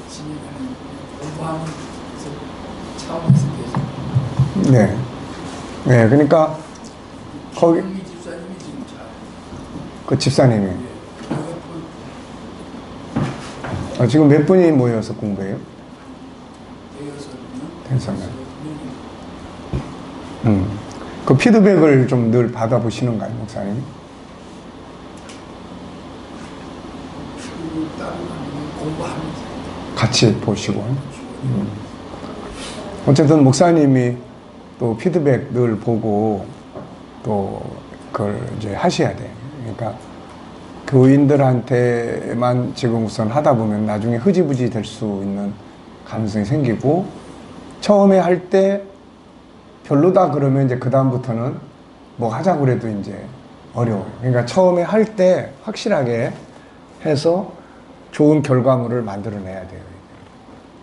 진행하는 공부하는 차원에서 계속. 네. 네, 그러니까 거기 이 집사님이 지금 잘. 그 집사님이 예. 지금 몇 분이 모여서 공부해요? 대여섯 명. 그 피드백을 좀 늘 받아보시는가요, 목사님? 공부하면서 같이 보시고. 어쨌든 목사님이 또 피드백 늘 보고 또 그걸 이제 하셔야 돼. 그러니까 교인들한테만 지금 우선 하다 보면 나중에 흐지부지 될 수 있는 가능성이 생기고, 처음에 할 때 별로다 그러면 이제 그다음부터는 뭐 하자고 그래도 이제 어려워요. 그러니까 처음에 할 때 확실하게 해서 좋은 결과물을 만들어내야 돼요.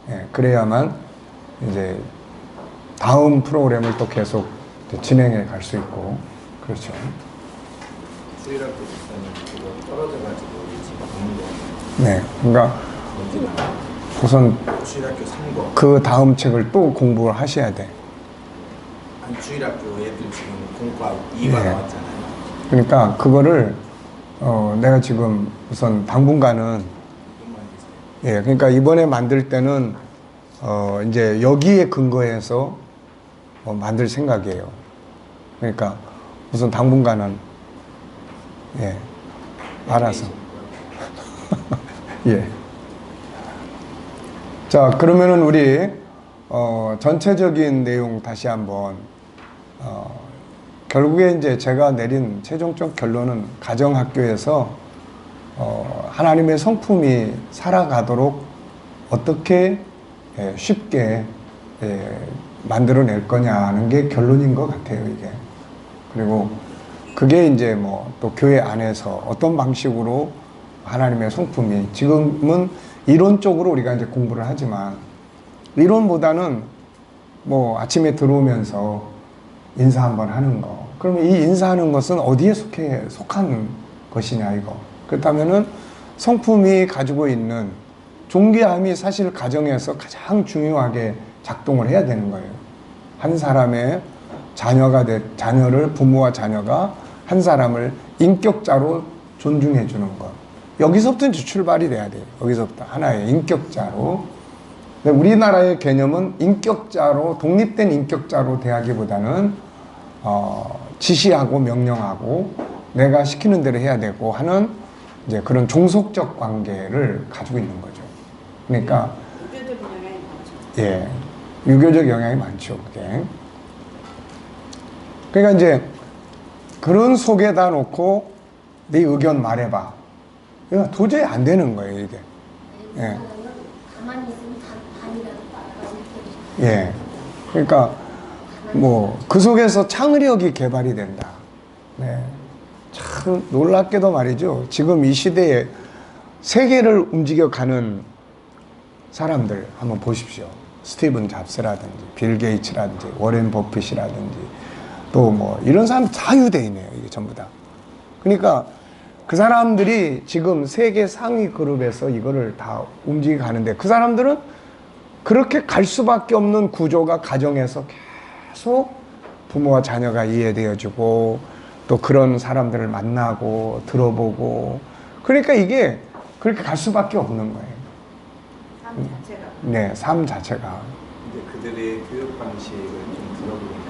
예, 그래야만 이제 다음 프로그램을 또 계속 진행해 갈 수 있고, 그렇죠. 수일학교 집사님 그거 떨어져가지고 우리 지금 공부. 네, 그러니까 우선 주일학교 3권. 그 다음 책을 또 공부를 하셔야 돼. 아니 주일학교 애들 지금 공부하고 2반 네. 나왔잖아요. 그러니까 그거를 내가 지금 우선 당분간은, 예, 그러니까 이번에 만들 때는 이제 여기에 근거해서 만들 생각이에요. 그러니까 우선 당분간은, 예, 알아서. 예. 자, 그러면은 우리 전체적인 내용 다시 한번, 결국에 이제 제가 내린 최종적 결론은 가정학교에서 하나님의 성품이 살아가도록 어떻게 쉽게 만들어낼 거냐는 게 결론인 것 같아요, 이게. 그리고 그게 이제 뭐 또 교회 안에서 어떤 방식으로 하나님의 성품이, 지금은 이론적으로 우리가 이제 공부를 하지만 이론보다는 뭐 아침에 들어오면서 인사 한번 하는 거, 그러면 이 인사하는 것은 어디에 속한 것이냐, 이거. 그렇다면은 성품이 가지고 있는 존귀함이 사실 가정에서 가장 중요하게 작동을 해야 되는 거예요. 한 사람의 자녀를, 부모와 자녀가 한 사람을 인격자로 존중해 주는 것. 여기서부터 이제 출발이 돼야 돼요. 여기서부터 하나의 인격자로. 근데 우리나라의 개념은 인격자로, 독립된 인격자로 대하기보다는 지시하고 명령하고 내가 시키는 대로 해야 되고 하는 이제 그런 종속적 관계를 가지고 있는 거죠. 그러니까 유교적 영향이 많죠. 예, 유교적 영향이 많죠, 그게. 그러니까 이제 그런 속에다 놓고 네 의견 말해봐. 이거 도저히 안 되는 거예요, 이게. 예. 가만히 있으면 반이라도 빨아가. 예. 그러니까 뭐 그 속에서 창의력이 개발이 된다. 네. 참 놀랍게도 말이죠. 지금 이 시대에 세계를 움직여가는 사람들 한번 보십시오. 스티븐 잡스라든지 빌 게이츠라든지 워렌 버핏이라든지 또 뭐 이런 사람 다 유대인이에요. 이게 전부 다. 그러니까 그 사람들이 지금 세계 상위 그룹에서 이거를 다 움직여가는데, 그 사람들은 그렇게 갈 수밖에 없는 구조가 가정에서 계속 부모와 자녀가 이해되어지고 또 그런 사람들을 만나고 들어보고, 그러니까 이게 그렇게 갈 수밖에 없는 거예요. 삶 자체가. 네, 삶 자체가. 근데 그들의 교육 방식을 좀 들어보니까요.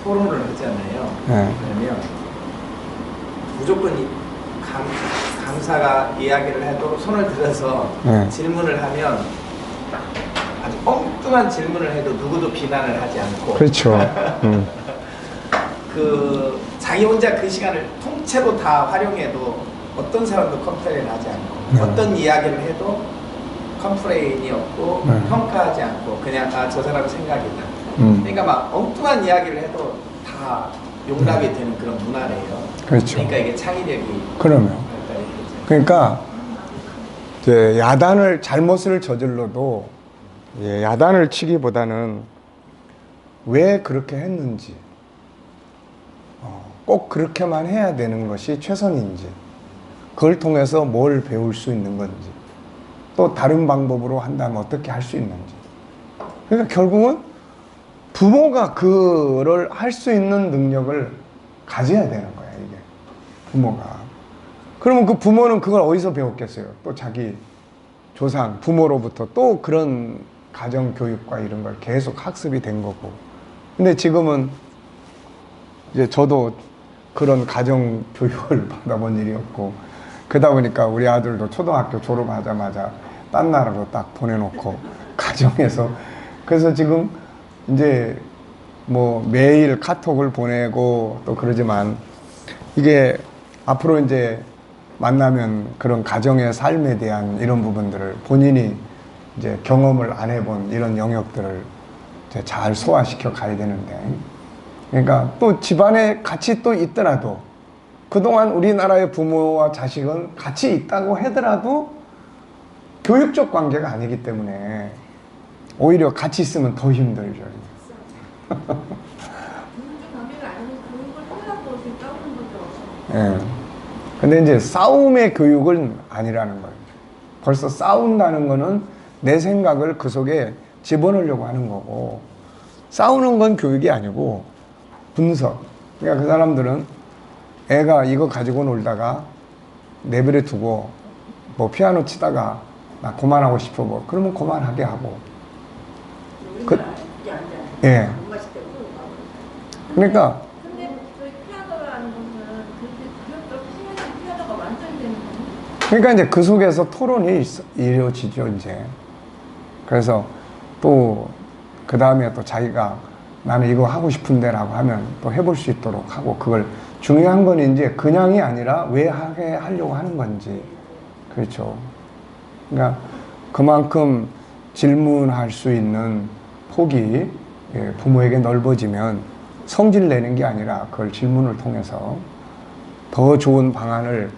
토론을 하잖아요. 네. 그러면 무조건 강사가 이야기를 해도 손을 들어서 네. 질문을 하면 아주 엉뚱한 질문을 해도 누구도 비난을 하지 않고, 그렇죠. 그 자기 혼자 그 시간을 통째로 다 활용해도 어떤 사람도 컴플레인 하지 않고, 네. 어떤 이야기를 해도 컴플레인이 없고, 네. 평가하지 않고 그냥 저 사람 생각이다. 그러니까 막 엉뚱한 이야기를 해도 다 용납이 되는 그런 문화래요. 그렇죠. 그러니까 이게 창의력이. 그러면. 그러니까 이제 야단을, 잘못을 저질러도 야단을 치기보다는 왜 그렇게 했는지, 꼭 그렇게만 해야 되는 것이 최선인지, 그걸 통해서 뭘 배울 수 있는 건지, 또 다른 방법으로 한다면 어떻게 할 수 있는지. 그러니까 결국은 부모가 그를 할 수 있는 능력을 가져야 되는 거야, 이게. 부모가. 그러면 그 부모는 그걸 어디서 배웠겠어요? 또 자기 조상, 부모로부터 또 그런 가정 교육과 이런 걸 계속 학습이 된 거고. 근데 지금은 이제 저도 그런 가정 교육을 받아본 일이 없고, 그러다 보니까 우리 아들도 초등학교 졸업하자마자 딴 나라로 딱 보내놓고 가정에서, 그래서 지금 이제 뭐 매일 카톡을 보내고 또 그러지만 이게 앞으로 이제 만나면 그런 가정의 삶에 대한 이런 부분들을 본인이 이제 경험을 안 해본 이런 영역들을 이제 잘 소화시켜 가야 되는데, 그러니까 또 집안에 같이 또 있더라도 그동안 우리나라의 부모와 자식은 같이 있다고 하더라도 교육적 관계가 아니기 때문에 오히려 같이 있으면 더 힘들죠. 교육적 관계가 아니면 교육을 하려고 지금 싸우는 거죠. 예. 근데 이제 싸움의 교육은 아니라는 거예요. 벌써 싸운다는 거는 내 생각을 그 속에 집어넣으려고 하는 거고, 싸우는 건 교육이 아니고 분석. 그러니까 그 사람들은 애가 이거 가지고 놀다가 내버려 두고 뭐 피아노 치다가 나 그만하고 싶어 뭐 그러면 그만하게 하고. 예. 그러니까 근데 저희 피아노라는 것은 그렇게 피아노가 완전히 되는 거예요. 그러니까 이제 그 속에서 토론이 이루어지죠, 이제. 그래서 또 그 다음에 또 자기가 나는 이거 하고 싶은데라고 하면 또 해볼 수 있도록 하고, 그걸 중요한 건 이제 그냥이 아니라 왜 하게 하려고 하는 건지. 그렇죠. 그러니까 그만큼 질문할 수 있는 폭이 부모에게 넓어지면 성질 내는 게 아니라 그걸 질문을 통해서 더 좋은 방안을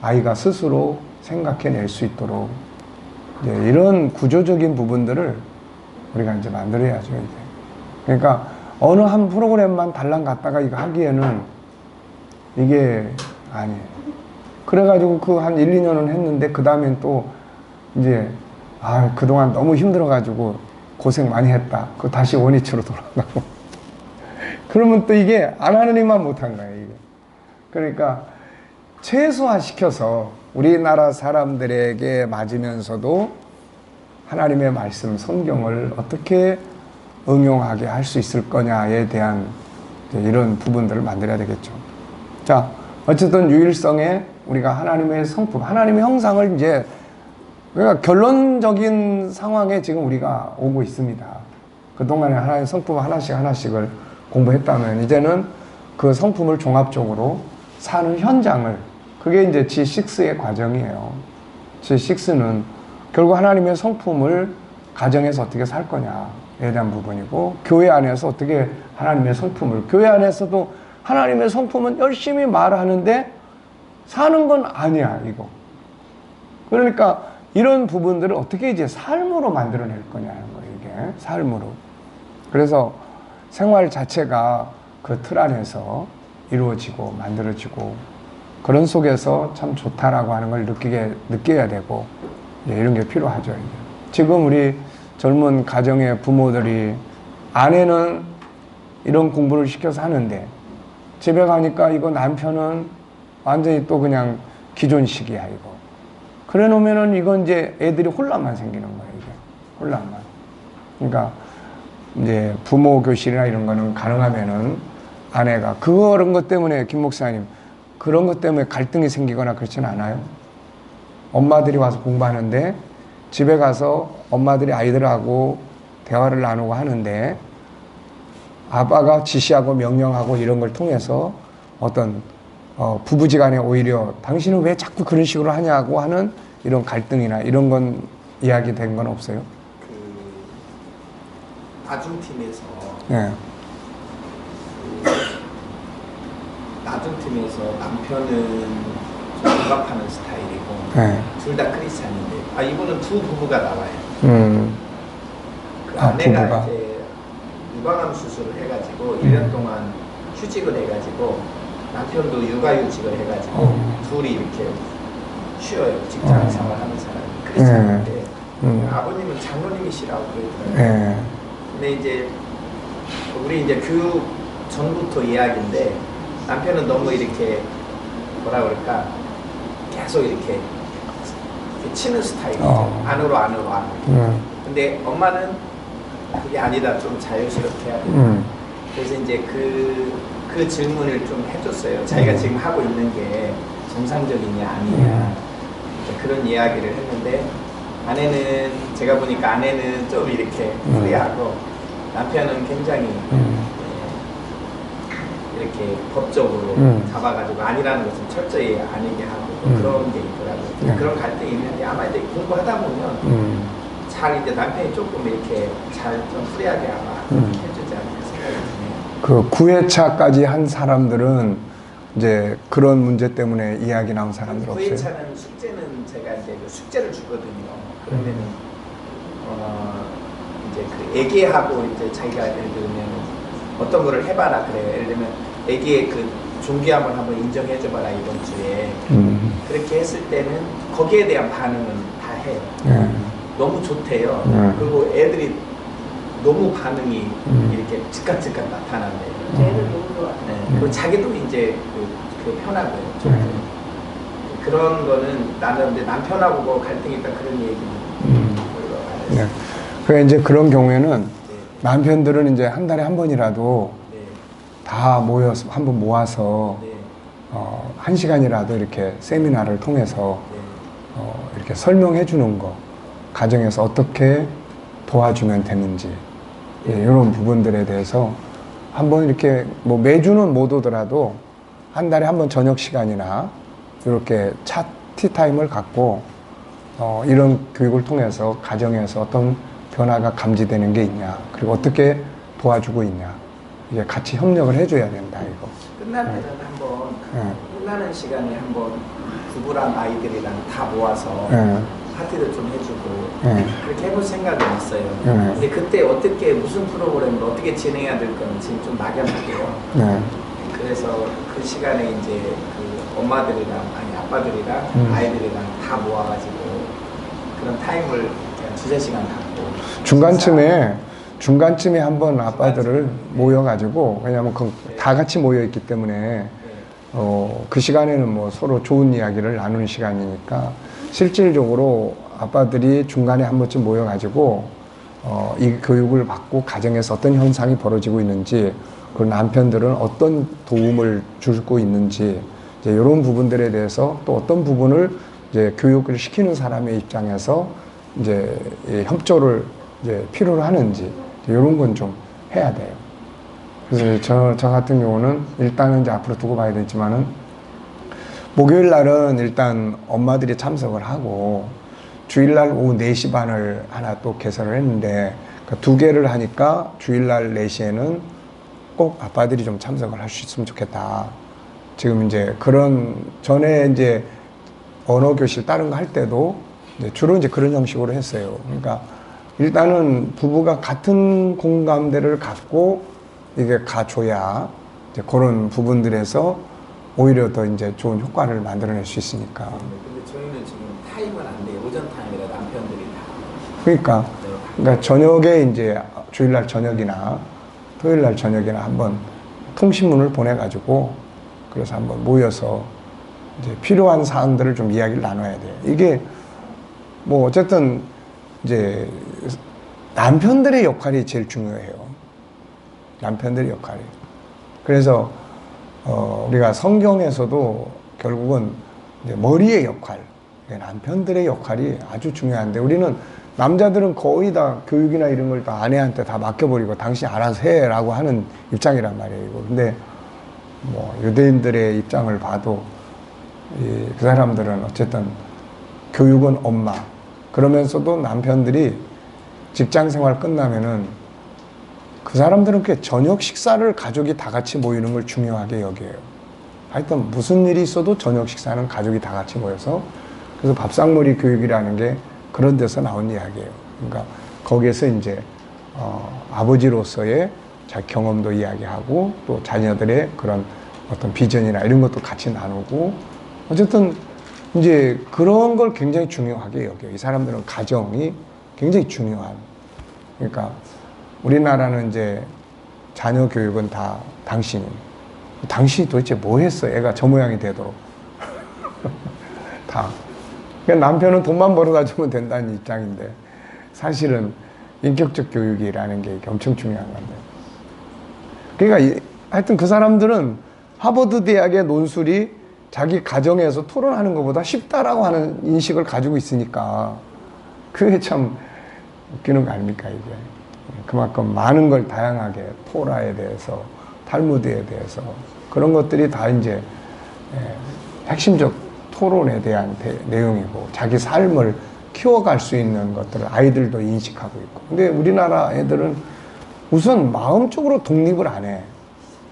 아이가 스스로 생각해낼 수 있도록 이런 구조적인 부분들을 우리가 이제 만들어야죠, 이제. 그러니까 어느 한 프로그램만 달랑 갖다가 이거 하기에는 이게 아니에요. 그래가지고 그 한 1, 2년은 했는데 그 다음엔 또 이제 그동안 너무 힘들어가지고 고생 많이 했다. 그 다시 원위치로 돌아가고. 그러면 또 이게 안 하는 일만 못한 거예요, 이게. 그러니까 최소화시켜서 우리나라 사람들에게 맞으면서도 하나님의 말씀, 성경을 어떻게 응용하게 할 수 있을 거냐에 대한 이런 부분들을 만들어야 되겠죠. 자, 어쨌든 유일성에 우리가 하나님의 성품, 하나님의 형상을 이제, 그러니까 결론적인 상황에 지금 우리가 오고 있습니다. 그동안에 하나님의 성품 하나씩을 공부했다면 이제는 그 성품을 종합적으로 사는 현장을, 그게 이제 G6의 과정이에요. G6는 결국 하나님의 성품을 가정에서 어떻게 살 거냐에 대한 부분이고, 교회 안에서 어떻게 하나님의 성품을, 교회 안에서도 하나님의 성품은 열심히 말하는데 사는 건 아니야, 이거. 그러니까 이런 부분들을 어떻게 이제 삶으로 만들어낼 거냐는 거예요, 이게. 삶으로. 그래서 생활 자체가 그 틀 안에서 이루어지고 만들어지고, 그런 속에서 참 좋다라고 하는 걸 느껴야 되고, 이런 게 필요하죠, 이제. 지금 우리 젊은 가정의 부모들이 아내는 이런 공부를 시켜서 하는데 집에 가니까 이거 남편은 완전히 또 그냥 기존식이야, 이거. 그래 놓으면은 이건 이제 애들이 혼란만 생기는 거예요, 이게. 혼란만. 그러니까 이제 부모 교실이나 이런 거는 가능하면은 아내가 그런 것 때문에, 김 목사님, 그런 것 때문에 갈등이 생기거나 그렇진 않아요? 엄마들이 와서 공부하는데 집에 가서 엄마들이 아이들하고 대화를 나누고 하는데 아빠가 지시하고 명령하고 이런 걸 통해서 어떤 부부지간에 오히려 당신은 왜 자꾸 그런 식으로 하냐고 하는 이런 갈등이나 이런 건 이야기 된 건 없어요? 그 나중팀에서 네. 나중팀에서 남편은 좀 억압하는 스타일이고 네. 둘 다 크리스찬인데 이분은 두 부부가 나와요. 그 부부가. 아내가 이제 유방암 수술을 해가지고 1년 동안 휴직을 해가지고 남편도 육아휴직을 해가지고 둘이 이렇게 쉬어요. 직장 생활하는 사람이 크리스찬인데 아버님은 장로님이시라고 그러더라고요. 예. 근데 이제 우리 이제 교육 전부터 이야기인데 남편은 너무 이렇게 뭐라 그럴까 계속 이렇게 치는 스타일이죠. 안으로. 근데 엄마는 그게 아니다. 좀 자유스럽게 해야 된다. 그래서 이제 그 질문을 좀 해줬어요. 자기가 지금 하고 있는 게 정상적이냐 아니냐 그런 이야기를 했는데 아내는 제가 보니까 아내는 좀 이렇게 프리하고 남편은 굉장히 이렇게 법적으로 잡아가지고 아니라는 것은 철저히 아니게 하고 그런 게 있더라고요. 그런 갈등이 있는데 아마 이제 공부하다 보면 잘 이제 남편이 조금 이렇게 잘 좀 프리하게 아마 해주지 않을까 생각이 드네요. 그 9회차까지 한 사람들은 이제 그런 문제 때문에 이야기 나온 사람들 없어요? 9회차는 숙제는 제가 이제 그 숙제를 주거든요. 그러면은 이제 그 애기하고 이제 자기가 예를 들면 어떤 거를 해봐라 그래요. 예를 들면 애기의 그 존귀함을 한번 인정해줘봐라 이번 주에. 그렇게 했을 때는 거기에 대한 반응은 다 해요. 너무 좋대요. 그리고 애들이 너무 반응이 이렇게 즉각 나타난대요. 애들 너무 좋아. 그리고 자기도 이제 그 편하고요. 그런 거는 나는 이제 남편하고 뭐 갈등이 있다 그런 얘기는 별로 안 했어요. 그래 이제 그런 경우에는 남편들은 이제 한 달에 한 번이라도 다 모여서 한번 모아서 1시간이라도 이렇게 세미나를 통해서 이렇게 설명해 주는 거, 가정에서 어떻게 도와주면 되는지 이런 부분들에 대해서 한번 이렇게 뭐 매주는 못 오더라도 한 달에 한 번 저녁 시간이나 이렇게 차 티타임을 갖고 이런 교육을 통해서 가정에서 어떤 변화가 감지되는 게 있냐, 그리고 어떻게 도와주고 있냐, 이게 같이 협력을 해줘야 된다 이거. 끝날 때는 한번 끝나는 시간에 한번 부부랑 아이들이랑 다 모아서 파티도 좀 해주고 그렇게 해볼 생각은 있어요. 근데 그때 어떻게 무슨 프로그램을 어떻게 진행해야 될 건지 지금 좀 막연하고요. 그래서 그 시간에 이제 그 엄마들이랑 아니 아빠들이랑 아이들이랑 다 모아가지고 그런 타임을 그냥 2-3시간 갖고 중간쯤에 한번 아빠들을 모여가지고, 왜냐하면 다 같이 모여있기 때문에 그 시간에는 뭐 서로 좋은 이야기를 나누는 시간이니까 실질적으로 아빠들이 중간에 한 번쯤 모여가지고 이 교육을 받고 가정에서 어떤 현상이 벌어지고 있는지, 그리고 남편들은 어떤 도움을 주고 있는지, 이제 이런 부분들에 대해서 또 어떤 부분을 이제 교육을 시키는 사람의 입장에서 이제 협조를 이제 필요로 하는지, 이런 건 좀 해야 돼요. 그래서 저 같은 경우는 일단은 이제 앞으로 두고 봐야 되지만은 목요일 날은 일단 엄마들이 참석을 하고 주일날 오후 4시 반을 하나 또 개설을 했는데 그 2개를 하니까 주일날 4시에는 꼭 아빠들이 좀 참석을 할 수 있으면 좋겠다. 지금 이제 그런 전에 이제 언어 교실 다른 거 할 때도 이제 주로 이제 그런 형식으로 했어요. 그러니까 일단은 부부가 같은 공감대를 갖고 이게 가줘야 이제 그런 부분들에서 오히려 더 이제 좋은 효과를 만들어낼 수 있으니까. 근데 저희는 지금 타임은 안 돼요. 오전 타임이라 남편들이 다. 그러니까 저녁에 이제 주일날 저녁이나 토요일날 저녁이나 한번 통신문을 보내가지고 그래서 한번 모여서 이제 필요한 사항들을 좀 이야기를 나눠야 돼요. 이게 뭐 어쨌든 이제 남편들의 역할이 제일 중요해요. 남편들의 역할이. 그래서 우리가 성경에서도 결국은 이제 머리의 역할, 남편들의 역할이 아주 중요한데 우리는 남자들은 거의 다 교육이나 이런 걸 다 아내한테 다 맡겨버리고 당신이 알아서 해라고 하는 입장이란 말이에요. 근데 뭐 유대인들의 입장을 봐도 그 사람들은 어쨌든 교육은 엄마, 그러면서도 남편들이 직장 생활 끝나면은 그 사람들은 그 저녁 식사를 가족이 다 같이 모이는 걸 중요하게 여겨요. 하여튼 무슨 일이 있어도 저녁 식사는 가족이 다 같이 모여서, 그래서 밥상머리 교육이라는 게 그런 데서 나온 이야기예요. 그러니까 거기에서 이제 아버지로서의 자기 경험도 이야기하고 또 자녀들의 그런 어떤 비전이나 이런 것도 같이 나누고, 어쨌든 이제 그런 걸 굉장히 중요하게 여겨요. 이 사람들은 가정이 굉장히 중요한. 그러니까 우리나라는 이제 자녀 교육은 다 당신이 도대체 뭐 했어? 애가 저 모양이 되도록. 다. 그러니까 남편은 돈만 벌어다 주면 된다는 입장인데 사실은 인격적 교육이라는 게 엄청 중요한 건데. 그러니까 하여튼 그 사람들은 하버드 대학의 논술이 자기 가정에서 토론하는 것보다 쉽다라고 하는 인식을 가지고 있으니까 그게 참 웃기는 거 아닙니까 이게. 그만큼 많은 걸 다양하게 토라에 대해서 탈무드에 대해서 그런 것들이 다 이제 핵심적 토론에 대한 내용이고 자기 삶을 키워갈 수 있는 것들을 아이들도 인식하고 있고. 근데 우리나라 애들은 우선 마음적으로 독립을 안 해.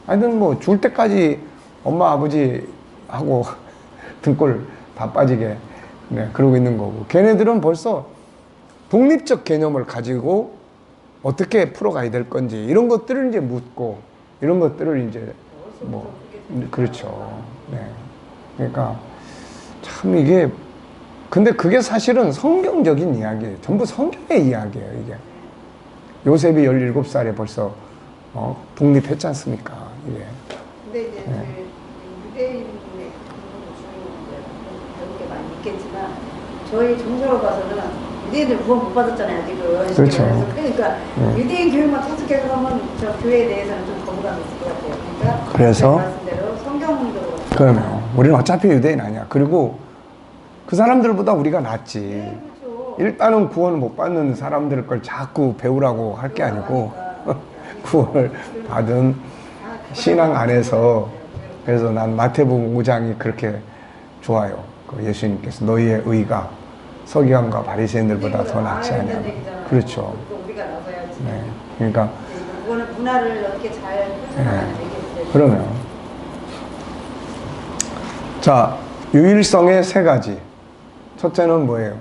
하여튼 뭐 죽을 때까지 엄마 아버지하고 등골 다 빠지게 그러고 있는 거고. 걔네들은 벌써 독립적 개념을 가지고 어떻게 풀어가야 될 건지 이런 것들을 이제 묻고 이런 것들을 이제 뭐 그렇죠. 네. 그러니까 참 이게 근데 그게 사실은 성경적인 이야기예요. 전부 성경의 이야기예요, 이게. 요셉이 17살에 벌써 독립했지 않습니까? 이게. 근데 이제 유대인의 배운 게 많이 있겠지만 저희 종교로 봐서는 유대인들 구원 못 받았잖아요, 지금. 그렇죠. 그러니까 유대인 교육만 터득해서 하면 저 교회에 대해서는 좀 거부감이 있을 것 같아요. 그러니까 그래서 말씀대로 성경도 그러면 우리는 어차피 유대인 아니야. 그리고 그 사람들보다 우리가 낫지. 그렇죠. 일단은 구원을 못 받는 사람들 걸 자꾸 배우라고 할 게 아니고 구원을 받은 신앙 안에서. 그래서 난 마태복음 5장이 그렇게 좋아요. 그 예수님께서 너희의 의가 서기관과 바리새인들보다 더 낫지 않냐. 그렇죠. 우리가 나서야지. 네. 그러니까 이거는 문화를 어떻게 잘 펼쳐나가는 얘기인데. 그러면 자, 유일성의 세 가지. 첫째는 뭐예요?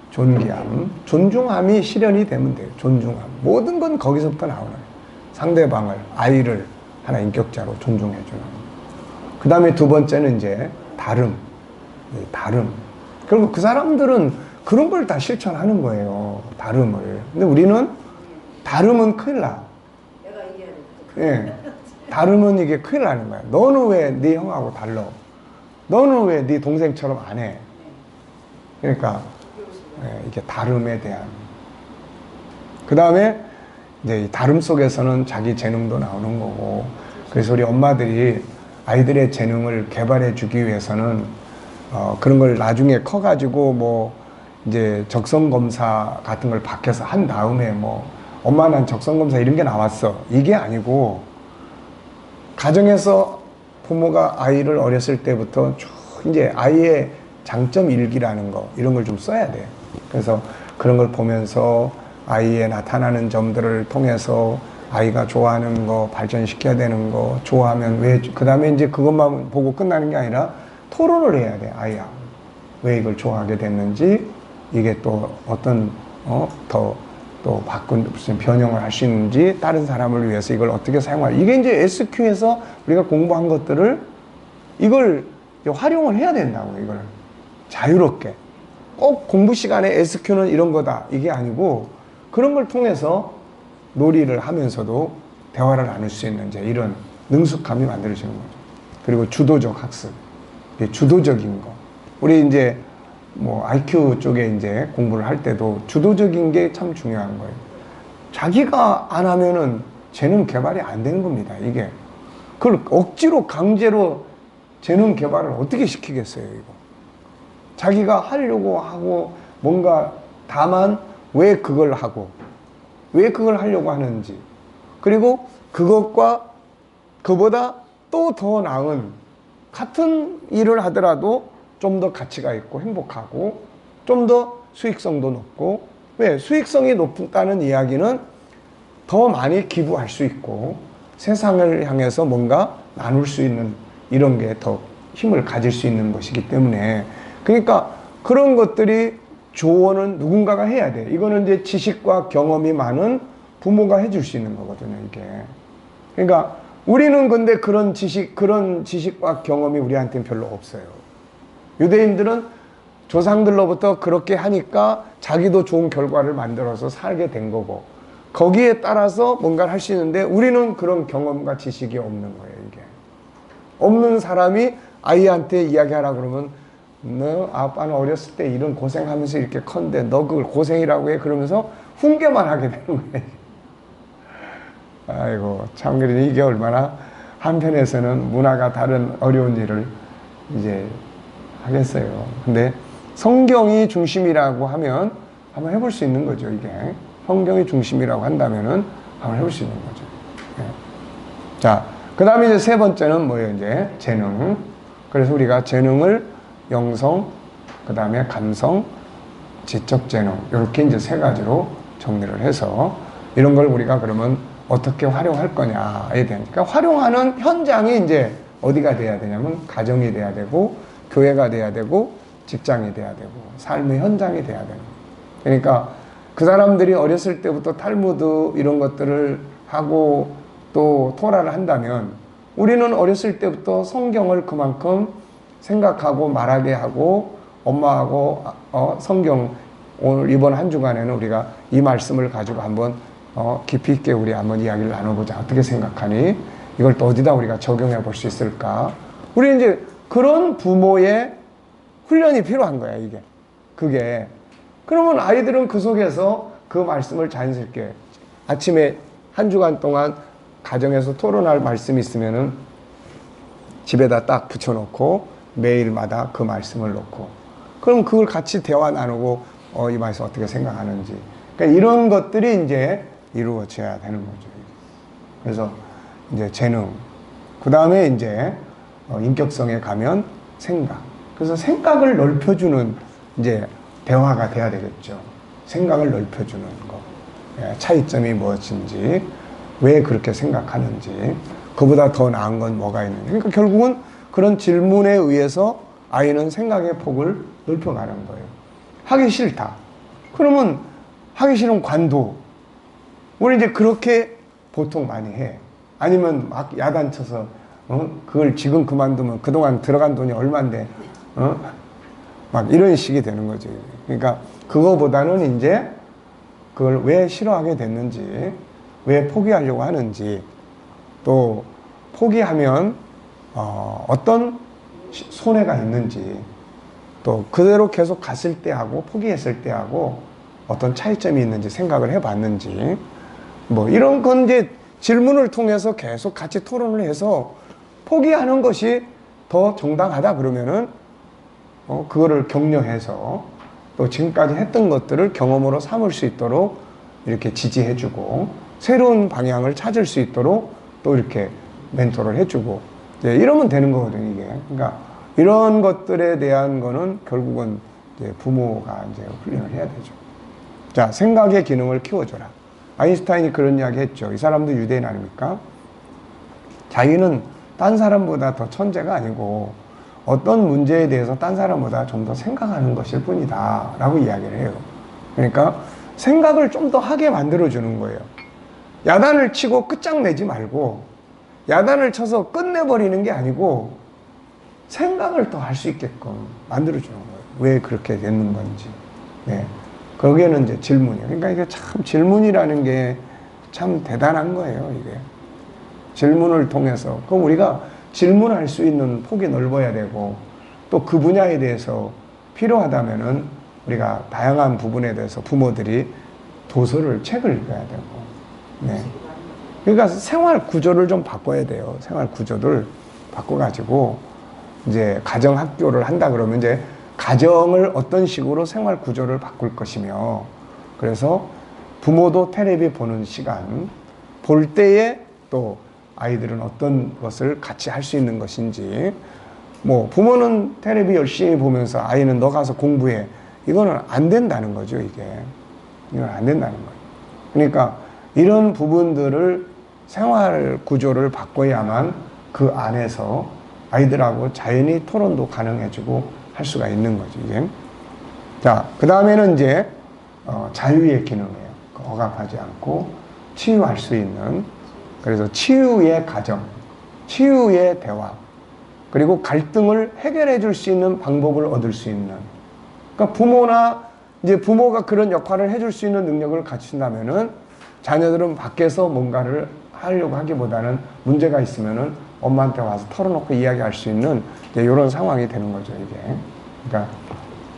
존귀함. 존중함이 실현이 되면 돼요. 존중함. 모든 건 거기서부터 나오는 거예요. 상대방을, 아이를 하나 인격자로 존중해 주는. 그 다음에 두 번째는 이제 다름. 다름. 그리고 그 사람들은 그런 걸 다 실천하는 거예요. 다름을. 근데 우리는 다름은 큰일 나. 내가 얘기해야 돼. 예. 다름은 이게 큰일 나는 거야. 너는 왜 네 형하고 달라? 너는 왜 네 동생처럼 안 해? 그러니까 이게 다름에 대한. 그 다음에 이제 이 다름 속에서는 자기 재능도 나오는 거고. 그래서 우리 엄마들이 아이들의 재능을 개발해 주기 위해서는 그런 걸 나중에 커가지고 뭐 이제 적성검사 같은 걸 밖에서 한 다음에 뭐 엄마 난 적성검사 이런 게 나왔어. 이게 아니고 가정에서 부모가 아이를 어렸을 때부터 쭉 이제 아이의 장점 일기라는 거 이런 걸 좀 써야 돼. 그래서 그런 걸 보면서 아이의 나타나는 점들을 통해서 아이가 좋아하는 거 발전시켜야 되는 거 좋아하면 왜 그 다음에 이제 그것만 보고 끝나는 게 아니라 토론을 해야 돼. 아이야 왜 이걸 좋아하게 됐는지 이게 또 어떤 또 바꾼 무슨 변형을 할 수 있는지 다른 사람을 위해서 이걸 어떻게 사용할 이게 이제 SQ에서 우리가 공부한 것들을 이걸 활용을 해야 된다고. 이걸 자유롭게 꼭 공부 시간에 SQ는 이런 거다 이게 아니고 그런 걸 통해서 놀이를 하면서도 대화를 나눌 수 있는 이제 이런 능숙함이 만들어지는 거죠. 그리고 주도적 학습, 주도적인 거. 우리 이제 뭐 IQ 쪽에 이제 공부를 할 때도 주도적인 게 참 중요한 거예요. 자기가 안 하면은 재능 개발이 안 되는 겁니다. 이게 그걸 억지로 강제로 재능 개발을 어떻게 시키겠어요, 이거. 자기가 하려고 하고 뭔가 다만 왜 그걸 하고 왜 그걸 하려고 하는지 그리고 그것과 그보다 또 더 나은 같은 일을 하더라도 좀 더 가치가 있고 행복하고 좀 더 수익성도 높고 왜 수익성이 높다는 이야기는 더 많이 기부할 수 있고 세상을 향해서 뭔가 나눌 수 있는 이런 게 더 힘을 가질 수 있는 것이기 때문에 그러니까 그런 것들이 조언은 누군가가 해야 돼. 이거는 이제 지식과 경험이 많은 부모가 해줄 수 있는 거거든요, 이게. 그러니까 우리는 근데 그런 지식과 경험이 우리한테는 별로 없어요. 유대인들은 조상들로부터 그렇게 하니까 자기도 좋은 결과를 만들어서 살게 된 거고, 거기에 따라서 뭔가를 할 수 있는데 우리는 그런 경험과 지식이 없는 거예요. 이게 없는 사람이 아이한테 이야기하라 그러면 너 아빠는 어렸을 때 이런 고생하면서 이렇게 컸는데 너 그걸 고생이라고 해, 그러면서 훈계만 하게 되는 거예요. 아이고 참, 그러니 이게 얼마나 한편에서는 문화가 다른 어려운 일을 이제 하겠어요. 근데 성경이 중심이라고 하면 한번 해볼 수 있는 거죠. 이게 성경이 중심이라고 한다면은 한번 해볼 수 있는 거죠. 네. 자, 그 다음에 이제 세 번째는 뭐예요? 이제 재능. 그래서 우리가 재능을 영성, 그 다음에 감성, 지적 재능, 이렇게 이제 세 가지로 정리를 해서 이런 걸 우리가 그러면 어떻게 활용할 거냐에 되니까, 활용하는 현장이 이제 어디가 돼야 되냐면 가정이 돼야 되고, 교회가 돼야 되고, 직장이 돼야 되고, 삶의 현장이 돼야 되는. 그러니까 그 사람들이 어렸을 때부터 탈무드 이런 것들을 하고 또 토라를 한다면, 우리는 어렸을 때부터 성경을 그만큼 생각하고 말하게 하고, 엄마하고 성경 오늘 이번 한 주간에는 우리가 이 말씀을 가지고 한번 깊이 있게 우리 한번 이야기를 나눠보자. 어떻게 생각하니? 이걸 또 어디다 우리가 적용해 볼 수 있을까? 우리 이제 그런 부모의 훈련이 필요한 거야, 이게. 그게. 그러면 아이들은 그 속에서 그 말씀을 자연스럽게 아침에 한 주간 동안 가정에서 토론할 말씀이 있으면은 집에다 딱 붙여놓고 매일마다 그 말씀을 놓고, 그럼 그걸 같이 대화 나누고 이 말씀 어떻게 생각하는지. 그러니까 이런 것들이 이제 이루어져야 되는 거죠. 그래서 이제 재능, 그 다음에 이제 인격성에 가면 생각. 그래서 생각을 넓혀주는 이제 대화가 돼야 되겠죠. 생각을 넓혀주는 거. 차이점이 무엇인지, 왜 그렇게 생각하는지, 그보다 더 나은 건 뭐가 있는지. 그러니까 결국은 그런 질문에 의해서 아이는 생각의 폭을 넓혀가는 거예요. 하기 싫다. 그러면 하기 싫은 관도. 우리 이제 그렇게 보통 많이 해. 아니면 막 야단쳐서 그걸 지금 그만두면 그동안 들어간 돈이 얼만데 막 이런 식이 되는 거지. 그러니까 그거보다는 이제 그걸 왜 싫어하게 됐는지, 왜 포기하려고 하는지, 또 포기하면 어떤 손해가 있는지, 또 그대로 계속 갔을 때하고 포기했을 때하고 어떤 차이점이 있는지 생각을 해봤는지, 뭐 이런 건 이제 질문을 통해서 계속 같이 토론을 해서 포기하는 것이 더 정당하다 그러면은 그거를 격려해서 또 지금까지 했던 것들을 경험으로 삼을 수 있도록 이렇게 지지해주고, 새로운 방향을 찾을 수 있도록 또 이렇게 멘토를 해주고, 이러면 되는 거거든요, 이게. 그러니까 이런 것들에 대한 거는 결국은 이제 부모가 이제 훈련을 해야 되죠. 자, 생각의 기능을 키워줘라. 아인슈타인이 그런 이야기 했죠. 이 사람도 유대인 아닙니까? 자기는 딴 사람보다 더 천재가 아니고 어떤 문제에 대해서 딴 사람보다 좀 더 생각하는 것일 뿐이다 라고 이야기를 해요. 그러니까 생각을 좀 더 하게 만들어주는 거예요. 야단을 치고 끝장내지 말고, 야단을 쳐서 끝내버리는 게 아니고 생각을 더 할 수 있게끔 만들어주는 거예요. 왜 그렇게 됐는 건지. 네. 거기에는 이제 질문이에요. 그러니까 이게 참 질문이라는 게 참 대단한 거예요, 이게. 질문을 통해서. 그럼 우리가 질문할 수 있는 폭이 넓어야 되고, 또 그 분야에 대해서 필요하다면은 우리가 다양한 부분에 대해서 부모들이 도서를, 책을 읽어야 되고, 네. 그러니까 생활 구조를 좀 바꿔야 돼요. 생활 구조를 바꿔가지고, 이제 가정 학교를 한다 그러면 이제 가정을 어떤 식으로 생활 구조를 바꿀 것이며, 그래서 부모도 텔레비 보는 시간, 볼 때에 또 아이들은 어떤 것을 같이 할 수 있는 것인지, 뭐 부모는 텔레비 열심히 보면서 아이는 너 가서 공부해, 이거는 안 된다는 거죠. 이게 이건 안 된다는 거예요. 그러니까 이런 부분들을 생활 구조를 바꿔야만 그 안에서 아이들하고 자연히 토론도 가능해지고 할 수가 있는 거죠. 이게. 자, 그 다음에는 이제 자유의 기능이에요. 억압하지 않고 치유할 수 있는. 그래서 치유의 가정, 치유의 대화, 그리고 갈등을 해결해 줄 수 있는 방법을 얻을 수 있는, 그러니까 부모나 이제 부모가 그런 역할을 해줄 수 있는 능력을 갖춘다면은 자녀들은 밖에서 뭔가를 하려고 하기보다는 문제가 있으면은 엄마한테 와서 털어놓고 이야기할 수 있는 이제 이런 상황이 되는 거죠, 이게. 그러니까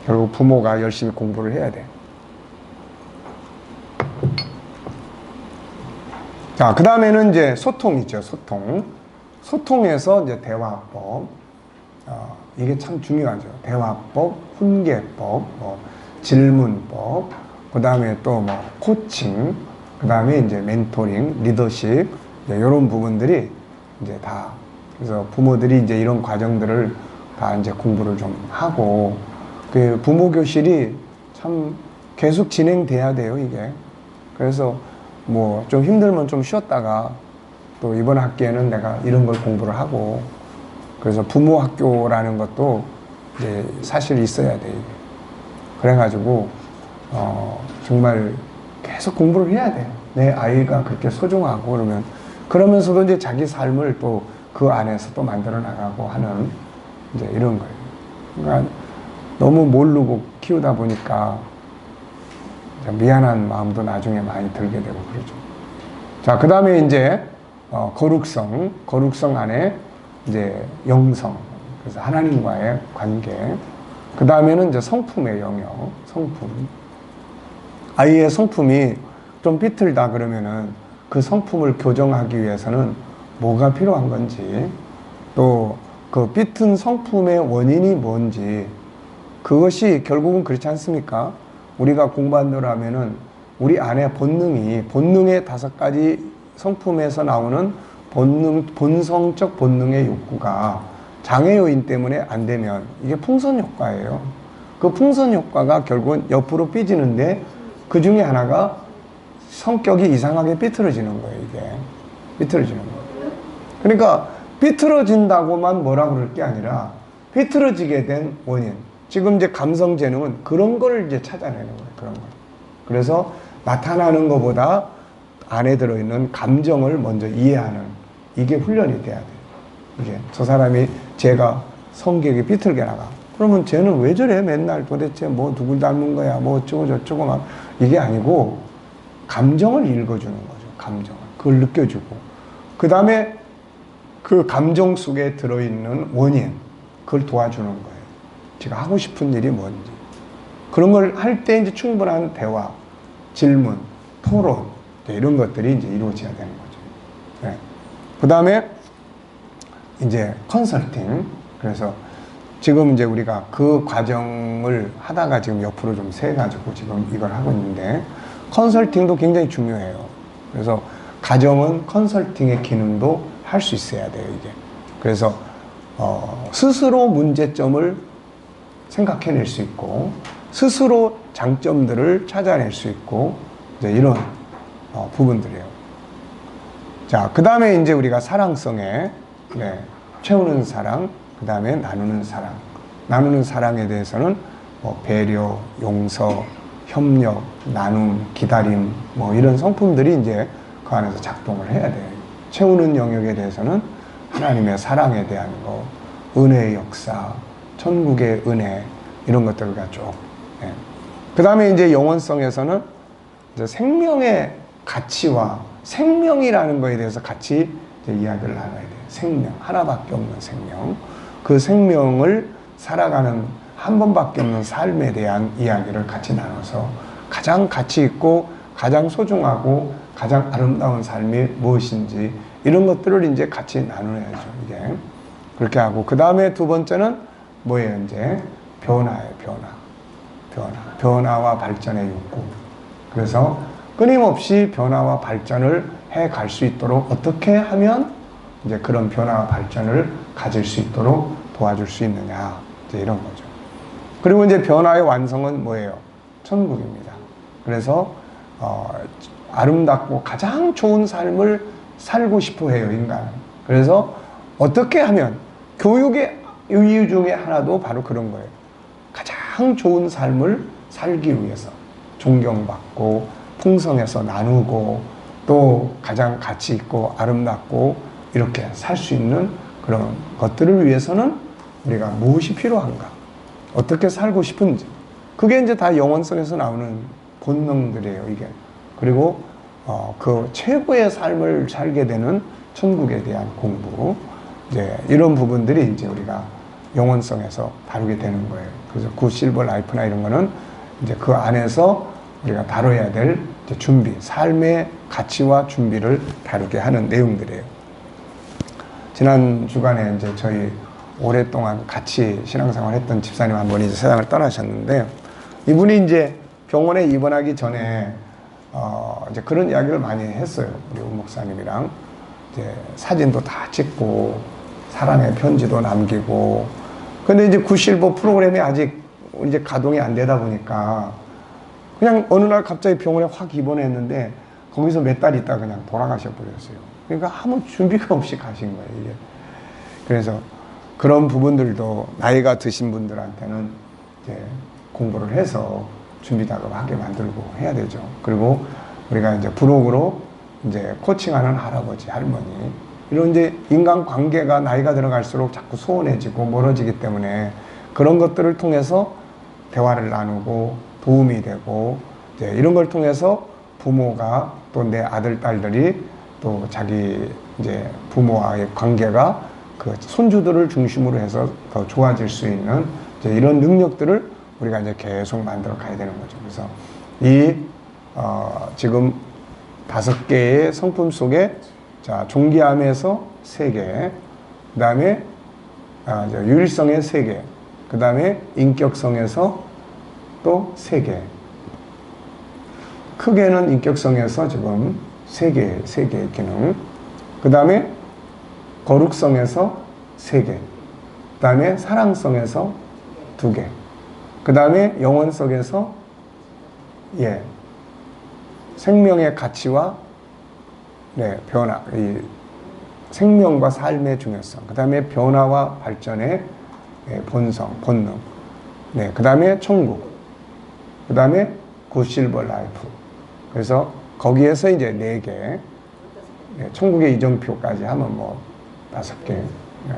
결국 부모가 열심히 공부를 해야 돼. 자, 그 다음에는 이제 소통이죠, 소통. 소통에서 이제 대화법. 이게 참 중요하죠. 대화법, 훈계법, 질문법, 그 다음에 또 뭐 코칭, 그 다음에 이제 멘토링, 리더십, 이런 부분들이 이제 다, 그래서 부모들이 이제 이런 과정들을 다 이제 공부를 좀 하고, 그 부모 교실이 참 계속 진행돼야 돼요, 이게. 그래서 뭐 좀 힘들면 좀 쉬었다가 또 이번 학기에는 내가 이런 걸 공부를 하고, 그래서 부모 학교라는 것도 이제 사실 있어야 돼, 이게. 그래가지고, 정말 계속 공부를 해야 돼요. 내 아이가 그렇게 소중하고 그러면, 그러면서도 이제 자기 삶을 또 그 안에서 또 만들어 나가고 하는 이제 이런 거예요. 그러니까 너무 모르고 키우다 보니까 미안한 마음도 나중에 많이 들게 되고 그러죠. 자, 그 다음에 이제 거룩성 안에 이제 영성, 그래서 하나님과의 관계, 그 다음에는 이제 성품의 영역, 성품. 아이의 성품이 좀 삐뚤다 그러면은 그 성품을 교정하기 위해서는 뭐가 필요한 건지, 또 그 삐뚤은 성품의 원인이 뭔지, 그것이 결국은 그렇지 않습니까? 우리가 공부한다면은 우리 안에 본능의 5가지 성품에서 나오는 본성적 본능의 욕구가 장애 요인 때문에 안 되면 이게 풍선 효과예요. 그 풍선 효과가 결국은 옆으로 삐지는데 그 중에 하나가 성격이 이상하게 삐뚤어지는 거예요, 이게. 삐뚤어지는 거예요. 그러니까 삐뚤어진다고만 뭐라 그럴 게 아니라 삐뚤어지게 된 원인. 지금 이제 감성 재능은 그런 걸 이제 찾아내는 거예요, 그런 걸. 그래서 나타나는 것보다 안에 들어있는 감정을 먼저 이해하는, 이게 훈련이 돼야 돼요. 이게 저 사람이 제가 성격이 삐뚤게 나가. 그러면 쟤는 왜 저래? 맨날 도대체 뭐 누굴 닮은 거야? 뭐 어쩌고 저쩌고 막, 이게 아니고 감정을 읽어주는 거죠. 감정을. 그걸 느껴주고. 그 다음에 그 감정 속에 들어있는 원인, 그걸 도와주는 거예요. 제가 하고 싶은 일이 뭔지. 그런 걸 할 때 이제 충분한 대화, 질문, 토론, 이런 것들이 이제 이루어져야 되는 거죠. 네. 그 다음에 이제 컨설팅. 그래서 지금 이제 우리가 그 과정을 하다가 지금 옆으로 좀 세가지고 지금 이걸 하고 있는데, 컨설팅도 굉장히 중요해요. 그래서 가정은 컨설팅의 기능도 할 수 있어야 돼요, 이게. 그래서 스스로 문제점을 생각해낼 수 있고, 스스로 장점들을 찾아낼 수 있고, 이제 이런 부분들이에요. 자, 그 다음에 이제 우리가 사랑성에, 네, 채우는 사랑, 그 다음에 나누는 사랑. 나누는 사랑에 대해서는 뭐 배려, 용서, 협력, 나눔, 기다림, 뭐 이런 성품들이 이제 그 안에서 작동을 해야 돼요. 채우는 영역에 대해서는 하나님의 사랑에 대한 거, 은혜의 역사, 천국의 은혜, 이런 것들을 가지고. 네. 그 다음에 이제 영원성에서는 이제 생명의 가치와 생명이라는 거에 대해서 같이 이제 이야기를 나눠야 돼요. 생명, 하나밖에 없는 생명. 그 생명을 살아가는 한 번밖에 없는 삶에 대한 이야기를 같이 나눠서 가장 가치 있고 가장 소중하고 가장 아름다운 삶이 무엇인지 이런 것들을 이제 같이 나눠야죠, 이게. 그렇게 하고, 그 다음에 두 번째는 뭐예요, 이제? 변화예요, 변화. 변화와 발전의 욕구. 그래서 끊임없이 변화와 발전을 해 갈 수 있도록 어떻게 하면 이제 그런 변화와 발전을 가질 수 있도록 도와줄 수 있느냐, 이제 이런 거죠. 그리고 이제 변화의 완성은 뭐예요? 천국입니다. 그래서 아름답고 가장 좋은 삶을 살고 싶어 해요, 인간은. 그래서 어떻게 하면, 교육의 이유 중에 하나도 바로 그런 거예요. 가장 좋은 삶을 살기 위해서 존경받고 풍성해서 나누고 또 가장 가치 있고 아름답고 이렇게 살 수 있는 그런 것들을 위해서는 우리가 무엇이 필요한가, 어떻게 살고 싶은지, 그게 이제 다 영혼성에서 나오는 본능들이에요, 이게. 그리고 그 최고의 삶을 살게 되는 천국에 대한 공부, 이제 이런 부분들이 이제 우리가 영혼성에서 다루게 되는 거예요. 그래서 굿 실버 라이프나 이런 거는 이제 그 안에서 우리가 다뤄야 될 이제 준비, 삶의 가치와 준비를 다루게 하는 내용들이에요. 지난 주간에 이제 저희 오랫동안 같이 신앙생활 했던 집사님 한 분이 이제 세상을 떠나셨는데, 이분이 이제 병원에 입원하기 전에 이제 그런 이야기를 많이 했어요. 우리 우 목사님이랑 이제 사진도 다 찍고 사랑의 편지도 남기고. 근데 이제 굿실버 프로그램이 아직 이제 가동이 안 되다 보니까 그냥 어느 날 갑자기 병원에 확 입원했는데 거기서 몇 달 있다 그냥 돌아가셔 버렸어요. 그러니까 아무 준비가 없이 가신 거예요, 이게. 그래서 그런 부분들도 나이가 드신 분들한테는 이제 공부를 해서 준비 작업하게 만들고 해야 되죠. 그리고 우리가 이제 부록으로 이제 코칭하는 할아버지, 할머니, 이런 이제 인간 관계가 나이가 들어갈수록 자꾸 소원해지고 멀어지기 때문에 그런 것들을 통해서 대화를 나누고 도움이 되고, 이제 이런 걸 통해서 부모가 또 내 아들, 딸들이 또 자기 이제 부모와의 관계가 그 손주들을 중심으로 해서 더 좋아질 수 있는 이제 이런 능력들을 우리가 이제 계속 만들어 가야 되는 거죠. 그래서 이 지금 5개의 성품 속에, 자, 존귀함에서 3개, 그 다음에 유일성의 3개, 그 다음에 인격성에서 또 3개. 크게는 인격성에서 지금 3개의 기능, 그 다음에 거룩성에서 3개, 그 다음에 사랑성에서 2개, 그 다음에 영혼성에서 생명의 가치와 변화, 이 생명과 삶의 중요성, 그 다음에 변화와 발전의 본성, 본능, 그 다음에 천국, 그 다음에 굿 실버 라이프. 그래서 거기에서 이제 4개, 천국의 이정표까지 하면 뭐 5개.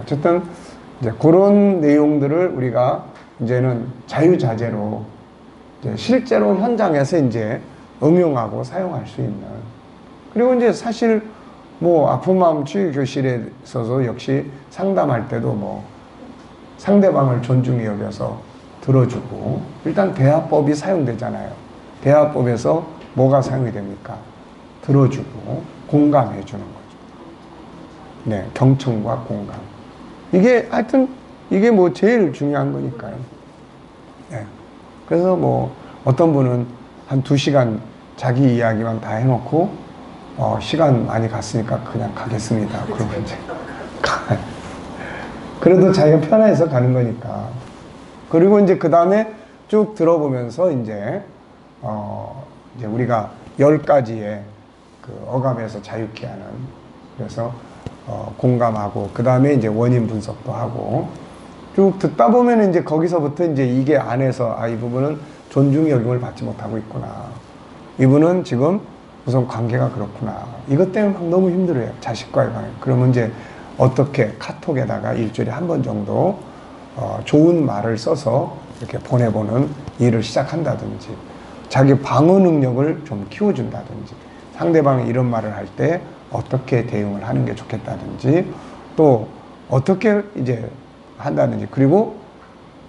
어쨌든 이제 그런 내용들을 우리가 이제는 자유자재로 이제 실제로 현장에서 이제 응용하고 사용할 수 있는. 그리고 이제 사실 뭐 아픈 마음 치유 교실에 있어서 역시 상담할 때도 뭐 상대방을 존중히 여겨서 들어주고, 일단 대화법이 사용되잖아요. 대화법에서 뭐가 사용이 됩니까? 들어주고 공감해 주는 거죠. 경청과 공감. 이게 하여튼 이게 뭐 제일 중요한 거니까요. 그래서 뭐 어떤 분은 한 2시간 자기 이야기만 다 해놓고 시간 많이 갔으니까 그냥 가겠습니다. 그러고 이제 그래도 자기가 편해서 가는 거니까. 그리고 이제 그 다음에 쭉 들어보면서 이제 우리가 10가지의 그 어감에서 자유케 하는, 그래서 공감하고, 그 다음에 이제 원인 분석도 하고, 쭉 듣다 보면 이제 거기서부터 이제 이게 안에서 이 부분은 존중 여김을 받지 못하고 있구나. 이분은 지금 우선 관계가 그렇구나. 이것 때문에 막 너무 힘들어요. 자식과의 관계. 그러면 이제 어떻게 카톡에다가 일주일에 한 번 정도 좋은 말을 써서 이렇게 보내보는 일을 시작한다든지, 자기 방어 능력을 좀 키워준다든지, 상대방이 이런 말을 할 때 어떻게 대응을 하는 게 좋겠다든지, 또 어떻게 이제 한다든지, 그리고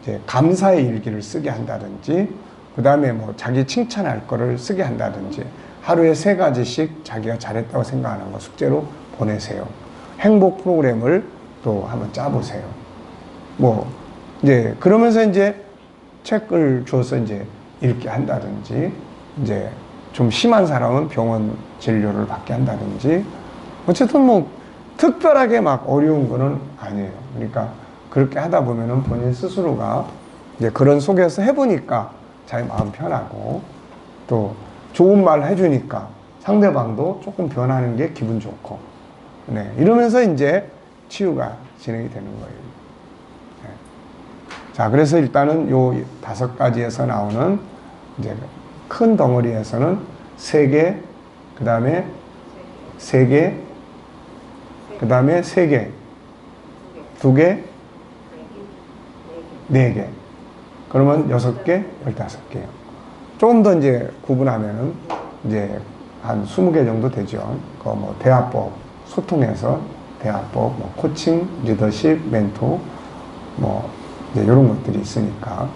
이제 감사의 일기를 쓰게 한다든지, 그 다음에 뭐 자기 칭찬할 거를 쓰게 한다든지, 하루에 3가지씩 자기가 잘했다고 생각하는 거 숙제로 보내세요. 행복 프로그램을 또 한번 짜보세요. 뭐 이제 그러면서 이제 책을 줘서 이제 읽게 한다든지, 이제 좀 심한 사람은 병원 진료를 받게 한다든지, 어쨌든 뭐 특별하게 막 어려운 거는 아니에요. 그러니까 그렇게 하다 보면은 본인 스스로가 이제 그런 속에서 해보니까 자기 마음 편하고, 또 좋은 말 해주니까 상대방도 조금 변하는 게 기분 좋고, 이러면서 이제 치유가 진행이 되는 거예요. 자, 그래서 일단은 요 5가지에서 나오는 이제 큰 덩어리에서는 3개, 그 다음에 3개, 그 다음에 3개, 2개, 4개. 그러면 6개, 15개요. 조금 더 이제 구분하면은 이제 한 20개 정도 되죠. 그 뭐 대화법, 소통해서 대화법, 뭐 코칭, 리더십, 멘토, 뭐 이제 이런 것들이 있으니까.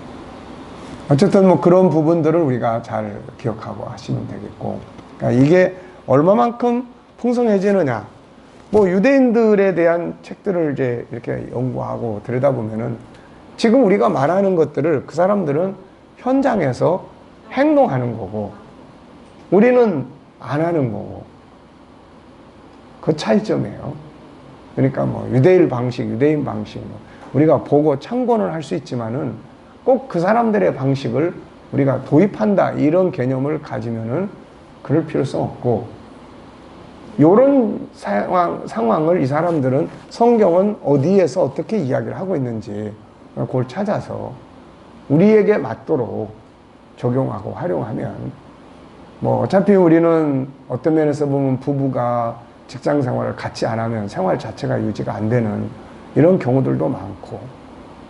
어쨌든 뭐 그런 부분들을 우리가 잘 기억하고 하시면 되겠고. 그러니까 이게 얼마만큼 풍성해지느냐. 뭐 유대인들에 대한 책들을 이제 이렇게 연구하고 들여다보면은 지금 우리가 말하는 것들을 그 사람들은 현장에서 행동하는 거고 우리는 안 하는 거고 그 차이점이에요. 그러니까 뭐 유대인 방식 뭐 우리가 보고 참고는 할 수 있지만은 꼭 그 사람들의 방식을 우리가 도입한다 이런 개념을 가지면은 그럴 필요성 없고 이런 상황을 이 사람들은 성경은 어디에서 어떻게 이야기를 하고 있는지 그걸 찾아서 우리에게 맞도록 적용하고 활용하면 뭐 어차피 우리는 어떤 면에서 보면 부부가 직장 생활을 같이 안 하면 생활 자체가 유지가 안 되는 이런 경우들도 많고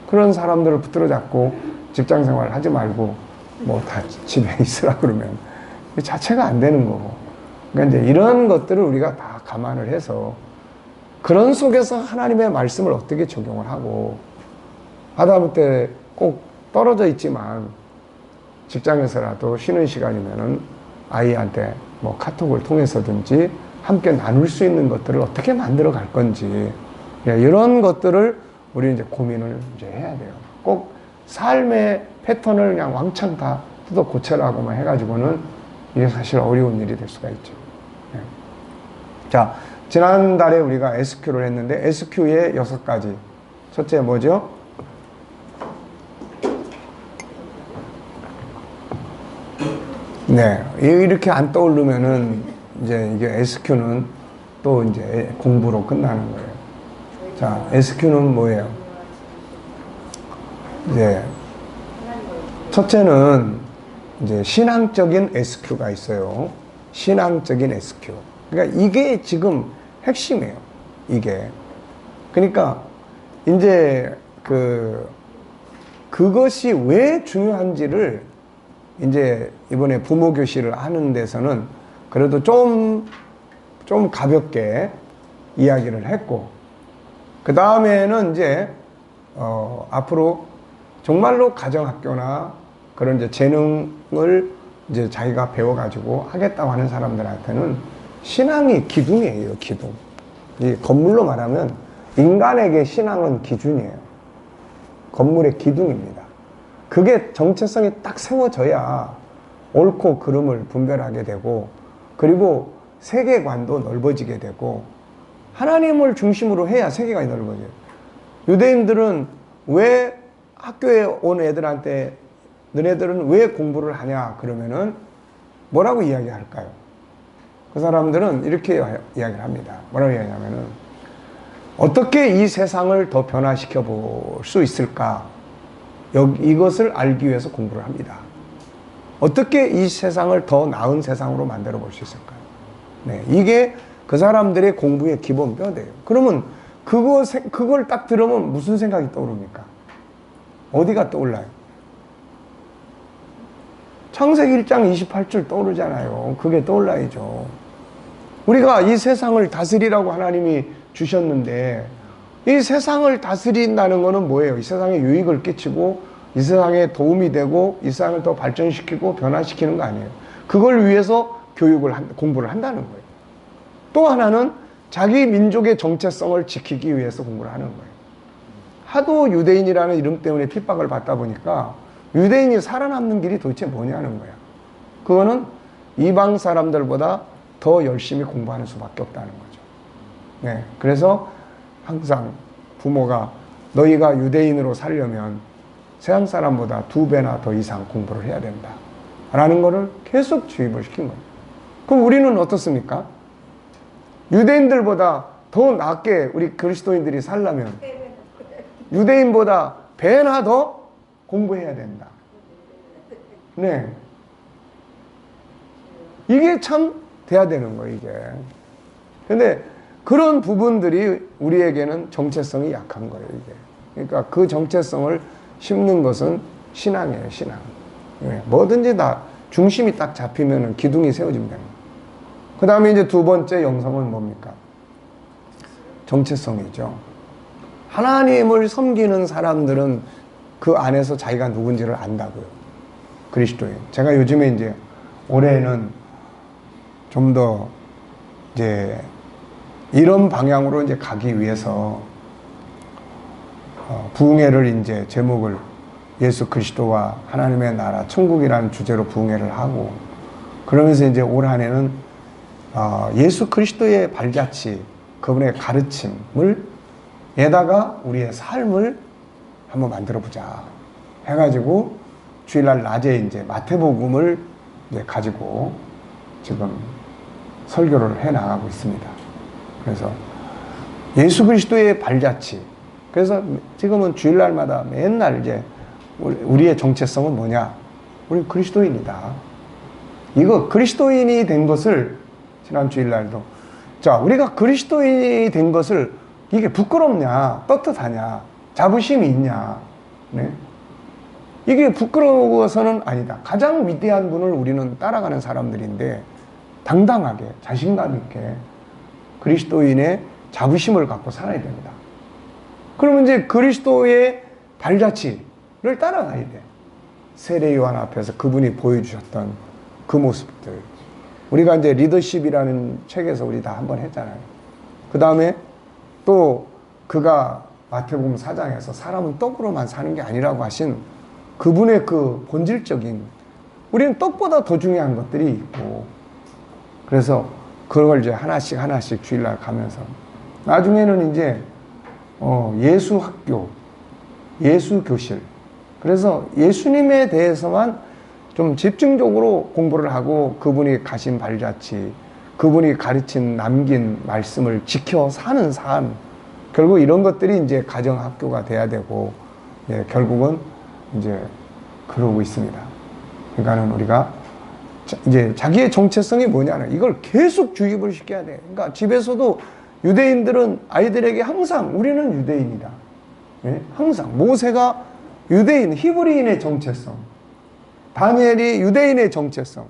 그런 사람들을 붙들어 잡고 직장 생활을 하지 말고 뭐 다 집에 있으라 그러면 자체가 안 되는 거고 그러니까 이제 이런 것들을 우리가 다 감안을 해서 그런 속에서 하나님의 말씀을 어떻게 적용을 하고 하다못해 꼭 떨어져 있지만 직장에서라도 쉬는 시간이면은 아이한테 뭐 카톡을 통해서든지 함께 나눌 수 있는 것들을 어떻게 만들어 갈 건지 이런 것들을 우리 이제 고민을 이제 해야 돼요. 꼭 삶의 패턴을 그냥 왕창 다 뜯어 고쳐라고만 해가지고는 이게 사실 어려운 일이 될 수가 있죠. 네. 자, 지난달에 우리가 SQ를 했는데 SQ의 6가지. 첫째 뭐죠? 네, 이렇게 안 떠오르면은 이제 이게 SQ는 또 이제 공부로 끝나는 거예요. 자, SQ는 뭐예요? 이제 첫째는 이제 신앙적인 SQ가 있어요. 신앙적인 SQ. 그러니까 이게 지금 핵심이에요. 이게. 그러니까 이제 그것이 왜 중요한지를 이제 이번에 부모 교실을 하는 데서는 그래도 좀 가볍게 이야기를 했고, 그 다음에는 이제, 앞으로 정말로 가정학교나 그런 이제 재능을 이제 자기가 배워가지고 하겠다고 하는 사람들한테는 신앙이 기둥이에요, 기둥. 이 건물로 말하면 인간에게 신앙은 기준이에요. 건물의 기둥입니다. 그게 정체성이 딱 세워져야 옳고 그름을 분별하게 되고 그리고 세계관도 넓어지게 되고 하나님을 중심으로 해야 세계관이 넓어져요. 유대인들은 왜 학교에 온 애들한테 너네들은 왜 공부를 하냐 그러면은 뭐라고 이야기할까요? 그 사람들은 이렇게 이야기를 합니다. 뭐라고 이야기하냐면은 어떻게 이 세상을 더 변화시켜 볼 수 있을까? 이것을 알기 위해서 공부를 합니다. 어떻게 이 세상을 더 나은 세상으로 만들어 볼 수 있을까요? 네, 이게 그 사람들의 공부의 기본 뼈대예요. 그러면 그걸 딱 들으면 무슨 생각이 떠오릅니까? 어디가 떠올라요? 창세기 1장 28절 떠오르잖아요. 그게 떠올라야죠. 우리가 이 세상을 다스리라고 하나님이 주셨는데 이 세상을 다스린다는 것은 뭐예요? 이 세상에 유익을 끼치고 이 세상에 도움이 되고 이 세상을 더 발전시키고 변화시키는 거 아니에요. 그걸 위해서 공부를 한다는 거예요. 또 하나는 자기 민족의 정체성을 지키기 위해서 공부를 하는 거예요. 하도 유대인이라는 이름 때문에 핍박을 받다 보니까 유대인이 살아남는 길이 도대체 뭐냐는 거야. 그거는 이방 사람들보다 더 열심히 공부하는 수밖에 없다는 거죠. 네, 그래서 항상 부모가 너희가 유대인으로 살려면 서양 사람보다 2배나 더 이상 공부를 해야 된다 라는 거를 계속 주입을 시킨 거예요. 그럼 우리는 어떻습니까? 유대인들보다 더 낫게 우리 그리스도인들이 살려면 유대인보다 배나 더 공부해야 된다. 네. 이게 참 돼야 되는 거예요, 이게. 근데 그런 부분들이 우리에게는 정체성이 약한 거예요, 이게. 그러니까 그 정체성을 심는 것은 신앙이에요, 신앙. 예, 뭐든지 다 중심이 딱 잡히면 기둥이 세워지면 됩니다. 그 다음에 이제 두 번째 영성은 뭡니까? 정체성이죠. 하나님을 섬기는 사람들은 그 안에서 자기가 누군지를 안다고요. 그리스도인. 제가 요즘에 이제 올해는 좀 더 이제 이런 방향으로 이제 가기 위해서 부흥회를 이제 제목을 예수 그리스도와 하나님의 나라 천국이라는 주제로 부흥회를 하고, 그러면서 이제 올 한 해는 예수 그리스도의 발자취, 그분의 가르침을 에다가 우리의 삶을 한번 만들어 보자 해가지고 주일날 낮에 이제 마태복음을 이제 가지고 지금 설교를 해 나가고 있습니다. 그래서 예수 그리스도의 발자취. 그래서 지금은 주일날마다 맨날 이제 우리의 정체성은 뭐냐? 우리 그리스도인이다. 이거 그리스도인이 된 것을 지난 주일날도, 자, 우리가 그리스도인이 된 것을 이게 부끄럽냐, 떳떳하냐, 자부심이 있냐, 네? 이게 부끄러워서는 아니다. 가장 위대한 분을 우리는 따라가는 사람들인데 당당하게 자신감 있게 그리스도인의 자부심을 갖고 살아야 됩니다. 그러면 이제 그리스도의 발자취를 따라가야 돼. 세례 요한 앞에서 그분이 보여주셨던 그 모습들. 우리가 이제 리더십이라는 책에서 우리 다 한번 했잖아요. 그 다음에 또 그가 마태복음 4장에서 사람은 떡으로만 사는 게 아니라고 하신 그분의 그 본질적인, 우리는 떡보다 더 중요한 것들이 있고, 그래서 그걸 이제 하나씩 하나씩 주일날 가면서 나중에는 이제 예수 학교, 예수 교실, 그래서 예수님에 대해서만 좀 집중적으로 공부를 하고 그분이 가신 발자취, 그분이 가르친 남긴 말씀을 지켜 사는 삶, 결국 이런 것들이 이제 가정학교가 돼야 되고, 예, 결국은 이제 그러고 있습니다. 그러니까는 우리가 이제 자기의 정체성이 뭐냐는 이걸 계속 주입을 시켜야 돼. 그러니까 집에서도 유대인들은 아이들에게 항상 우리는 유대인이다. 예? 항상 모세가 유대인, 히브리인의 정체성, 다니엘이 유대인의 정체성.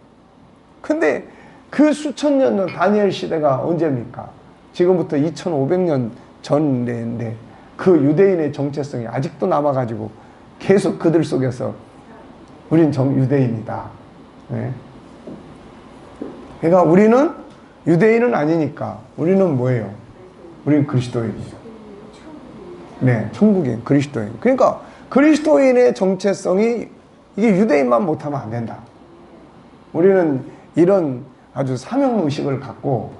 근데 그 수천 년 전 다니엘 시대가 언제입니까? 지금부터 2500년 전인데 그 유대인의 정체성이 아직도 남아가지고 계속 그들 속에서 우린 유대인이다. 네. 그러니까 우리는 유대인은 아니니까 우리는 뭐예요? 우리는 그리스도인이에요. 네, 천국인, 그리스도인. 그러니까 그리스도인의 정체성이 이게 유대인만 못하면 안 된다. 우리는 이런 아주 사명의식을 갖고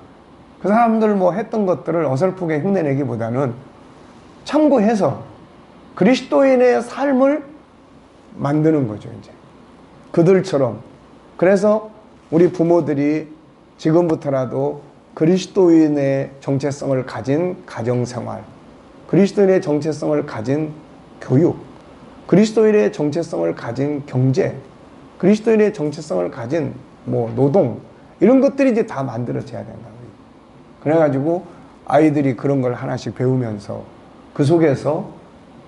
그 사람들 뭐 했던 것들을 어설프게 흉내내기보다는 참고해서 그리스도인의 삶을 만드는 거죠, 이제. 그들처럼. 그래서 우리 부모들이 지금부터라도 그리스도인의 정체성을 가진 가정생활, 그리스도인의 정체성을 가진 교육, 그리스도인의 정체성을 가진 경제, 그리스도인의 정체성을 가진 뭐 노동, 이런 것들이 이제 다 만들어져야 된다. 그래가지고 아이들이 그런 걸 하나씩 배우면서 그 속에서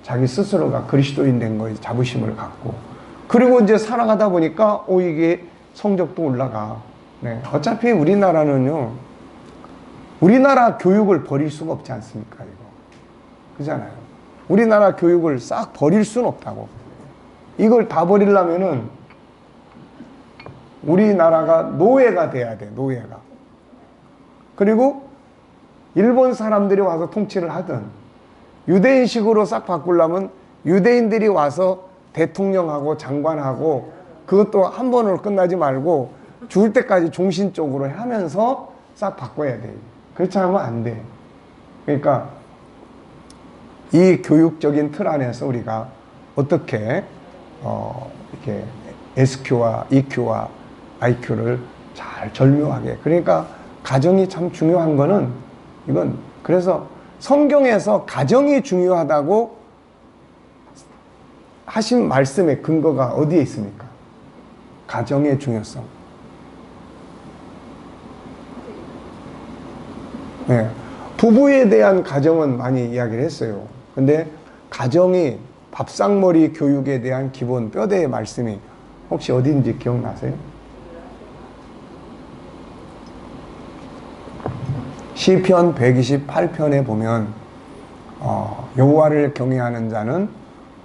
자기 스스로가 그리스도인 된 거에 자부심을 갖고, 그리고 이제 살아가다 보니까 이게 성적도 올라가. 네. 어차피 우리나라는요, 우리나라 교육을 버릴 수가 없지 않습니까, 이거. 그잖아요. 우리나라 교육을 싹 버릴 수는 없다고. 이걸 다 버리려면은 우리나라가 노예가 돼야 돼, 노예가. 그리고 일본 사람들이 와서 통치를 하든, 유대인식으로 싹 바꾸려면 유대인들이 와서 대통령하고 장관하고 그것도 한 번으로 끝나지 말고 죽을 때까지 종신적으로 하면서 싹 바꿔야 돼. 그렇지 않으면 안 돼. 그러니까 이 교육적인 틀 안에서 우리가 어떻게 이렇게 SQ와 EQ와 IQ를 잘 절묘하게, 그러니까 가정이 참 중요한 거는 이건, 그래서 성경에서 가정이 중요하다고 하신 말씀의 근거가 어디에 있습니까? 가정의 중요성. 네. 부부에 대한 가정은 많이 이야기를 했어요. 근데 가정이 밥상머리 교육에 대한 기본 뼈대의 말씀이 혹시 어디인지 기억나세요? 시편 128편에 보면 여호와를 경외하는 자는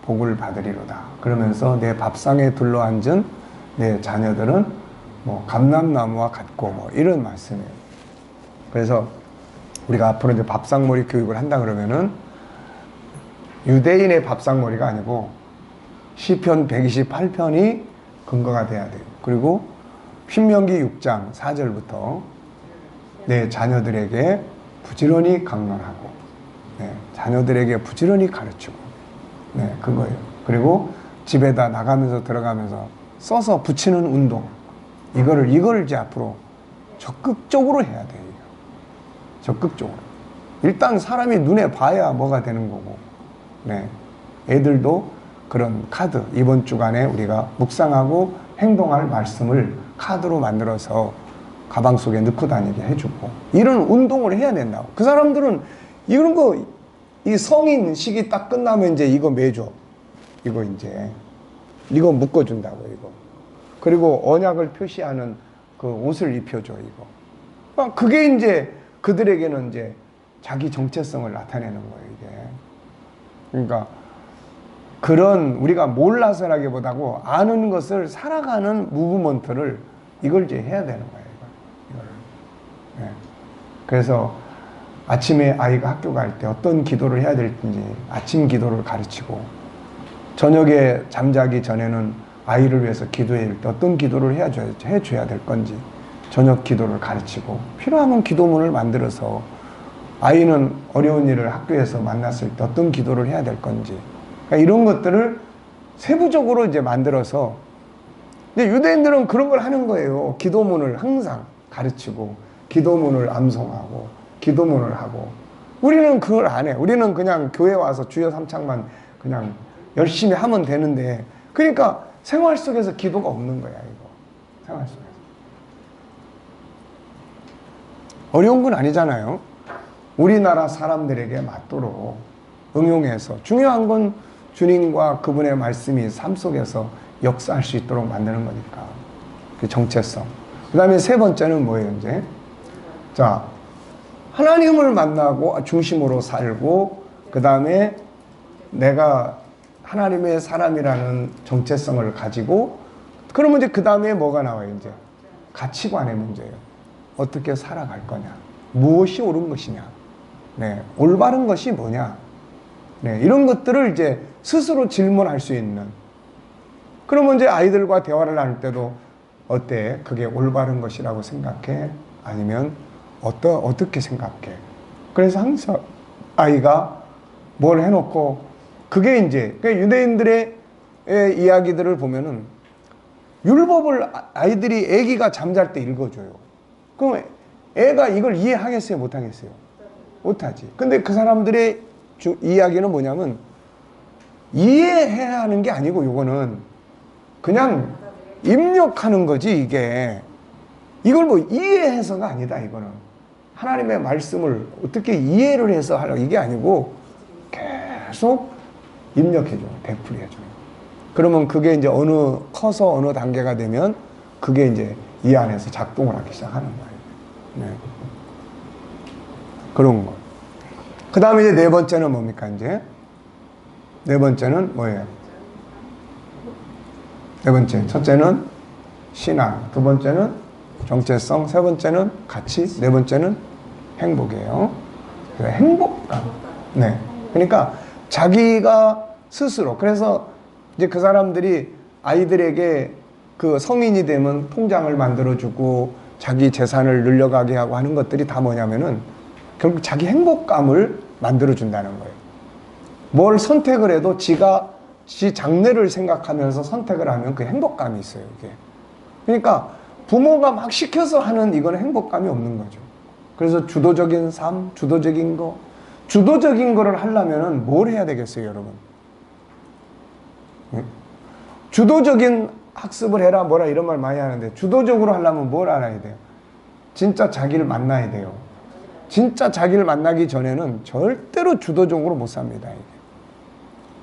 복을 받으리로다. 그러면서 내 밥상에 둘러앉은 내 자녀들은 뭐 감람나무와 같고 뭐 이런 말씀이에요. 그래서 우리가 앞으로 이제 밥상머리 교육을 한다 그러면은 유대인의 밥상머리가 아니고 시편 128편이 근거가 돼야 돼요. 그리고 신명기 6장 4절부터 내 자녀들에게 부지런히 강론하고 자녀들에게 부지런히 가르치고 그거예요. 그리고 집에다 나가면서 들어가면서 써서 붙이는 운동 이걸 이제 앞으로 적극적으로 해야 돼요. 적극적으로. 일단 사람이 눈에 봐야 뭐가 되는 거고 애들도 그런 카드 이번 주간에 우리가 묵상하고 행동할 말씀을 카드로 만들어서 가방 속에 넣고 다니게 해주고 이런 운동을 해야 된다고. 그 사람들은 이런 거 이 성인 시기 딱 끝나면 이제 이거 매줘. 이거 이제 이거 묶어준다고 이거. 그리고 언약을 표시하는 그 옷을 입혀줘 이거. 그게 이제 그들에게는 이제 자기 정체성을 나타내는 거예요 이게. 그러니까 그런 우리가 몰라서라기보다고 아는 것을 살아가는 무브먼트를 이걸 이제 해야 되는 거예요. 이걸. 그래서 아침에 아이가 학교 갈 때 어떤 기도를 해야 될지 아침 기도를 가르치고 저녁에 잠자기 전에는 아이를 위해서 기도해야 될 때 어떤 기도를 해줘야 될 건지 저녁 기도를 가르치고 필요하면 기도문을 만들어서 아이는 어려운 일을 학교에서 만났을 때 어떤 기도를 해야 될 건지 그러니까 이런 것들을 세부적으로 이제 만들어서 근데 유대인들은 그런 걸 하는 거예요. 기도문을 항상 가르치고 기도문을 암송하고 기도문을 하고 우리는 그걸 안 해. 우리는 그냥 교회 와서 주여 삼창만 그냥 열심히 하면 되는데 그러니까 생활 속에서 기도가 없는 거야 이거. 생활 속에서 어려운 건 아니잖아요. 우리나라 사람들에게 맞도록 응용해서 중요한 건 주님과 그분의 말씀이 삶 속에서 역사할 수 있도록 만드는 거니까 그 정체성. 그 다음에 세 번째는 뭐예요 이제? 자, 하나님을 만나고 중심으로 살고 그 다음에 내가 하나님의 사람이라는 정체성을 가지고 그러면 이제 그 다음에 뭐가 나와요 이제? 가치관의 문제예요. 어떻게 살아갈 거냐? 무엇이 옳은 것이냐? 올바른 것이 뭐냐? 이런 것들을 이제 스스로 질문할 수 있는. 그러면 이제 아이들과 대화를 나눌 때도 어때? 그게 올바른 것이라고 생각해? 아니면 어떻게 생각해? 그래서 항상 아이가 뭘 해놓고 그게 이제 유대인들의 이야기들을 보면은 율법을 아이들이 애기가 잠잘 때 읽어줘요. 그럼 애가 이걸 이해하겠어요? 못하겠어요? 못하지. 근데 그 사람들의 이야기는 뭐냐면 이해해야 하는 게 아니고 이거는 그냥 입력하는 거지 이게. 이걸 뭐 이해해서가 아니다 이거는. 하나님의 말씀을 어떻게 이해를 해서 하려고 이게 아니고 계속 입력해줘요. 되풀이해줘요. 그러면 그게 이제 커서 어느 단계가 되면 그게 이제 이 안에서 작동을 하기 시작하는 거예요. 그런 거. 그 다음에 이제 네 번째는 뭡니까 이제? 네 번째는 뭐예요? 네 번째. 첫째는 신앙. 두 번째는 정체성. 세 번째는 가치. 네 번째는 행복이에요. 행복감. 그러니까 자기가 스스로. 그래서 이제 그 사람들이 아이들에게 그 성인이 되면 통장을 만들어주고 자기 재산을 늘려가게 하고 하는 것들이 다 뭐냐면은 결국 자기 행복감을 만들어준다는 거예요. 뭘 선택을 해도 지 장래를 생각하면서 선택을 하면 그 행복감이 있어요, 이게. 그러니까 부모가 막 시켜서 하는 이거는 행복감이 없는 거죠. 그래서 주도적인 삶, 주도적인 거를 하려면은 뭘 해야 되겠어요, 여러분? 주도적인 학습을 해라, 뭐라 이런 말 많이 하는데 주도적으로 하려면 뭘 알아야 돼요? 진짜 자기를 만나야 돼요. 진짜 자기를 만나기 전에는 절대로 주도적으로 못 삽니다, 이게.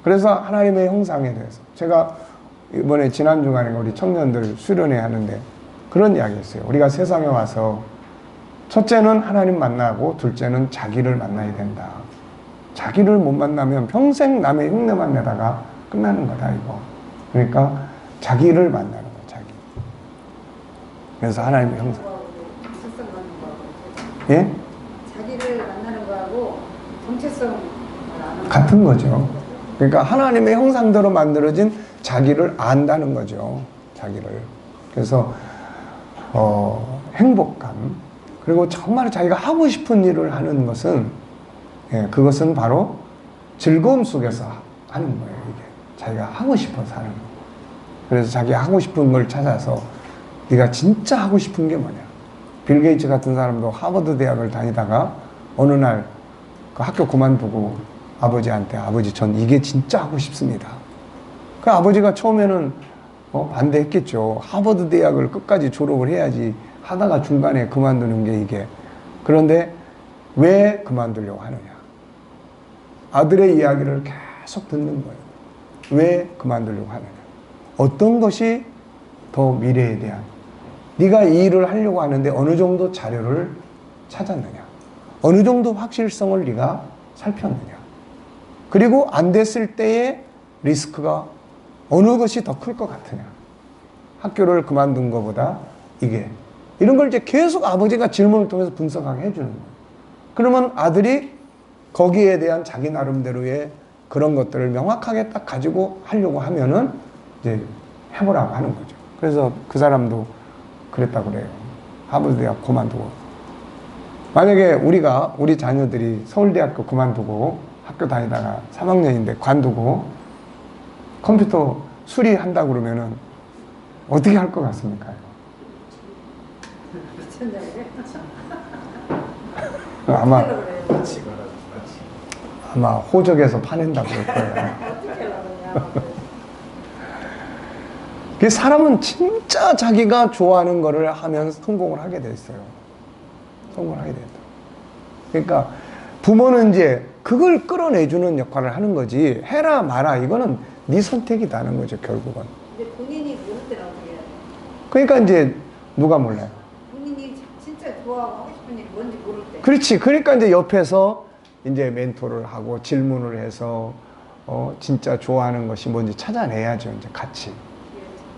그래서 하나님의 형상에 대해서 제가 이번에 지난 주간에 우리 청년들 수련회 하는데 그런 이야기 했어요. 우리가 세상에 와서 첫째는 하나님 만나고 둘째는 자기를 만나야 된다. 자기를 못 만나면 평생 남의 흉내만 내다가 끝나는 거다 이거. 그러니까 자기를 만나는 거야. 자기. 그래서 하나님의 형상. 정체성 만나는 거하고 예? 자기를 만나는 거하고 정체성 같은 거죠. 그러니까 하나님의 형상대로 만들어진 자기를 안다는 거죠. 자기를. 그래서 행복감 그리고 정말 자기가 하고 싶은 일을 하는 것은 그것은 바로 즐거움 속에서 하는 거예요. 이게 자기가 하고 싶어서 하는 거. 그래서 자기 하고 싶은 걸 찾아서 네가 진짜 하고 싶은 게 뭐냐. 빌 게이츠 같은 사람도 하버드 대학을 다니다가 어느 날 그 학교 그만두고 아버지한테 아버지 전 이게 진짜 하고 싶습니다. 그 아버지가 처음에는 반대했겠죠. 하버드 대학을 끝까지 졸업을 해야지 하다가 중간에 그만두는 게 이게. 그런데 왜 그만두려고 하느냐. 아들의 이야기를 계속 듣는 거예요. 왜 그만두려고 하느냐. 어떤 것이 더 미래에 대한 네가 이 일을 하려고 하는데 어느 정도 자료를 찾았느냐. 어느 정도 확실성을 네가 살폈느냐. 그리고 안 됐을 때의 리스크가 어느 것이 더 클 것 같으냐. 학교를 그만둔 것보다 이게. 이런 걸 이제 계속 아버지가 질문을 통해서 분석하게 해주는 거예요. 그러면 아들이 거기에 대한 자기 나름대로의 그런 것들을 명확하게 딱 가지고 하려고 하면은 이제 해보라고 하는 거죠. 그래서 그 사람도 그랬다고 그래요. 하버드 대학 그만두고. 만약에 우리 자녀들이 서울대학교 그만두고 학교 다니다가 3학년인데 관두고 컴퓨터 수리한다고 그러면은 어떻게 할 것 같습니까? 아마 호적에서 파낸다고 할 거예요. 그 사람은 진짜 자기가 좋아하는 거를 하면 성공을 하게 돼 있어요. 성공을 하게 된다. 그러니까 부모는 이제 그걸 끌어내주는 역할을 하는 거지 해라 마라 이거는 네 선택이다는 거죠 결국은. 근데 본인이 모를 때는 어떻게 해야 돼? 그러니까 이제 누가 몰라요? 본인이 진짜 좋아하고 하고 싶은 일이 뭔지 모를 때. 그렇지. 그러니까 이제 옆에서 이제 멘토를 하고 질문을 해서 진짜 좋아하는 것이 뭔지 찾아내야죠. 이제 같이.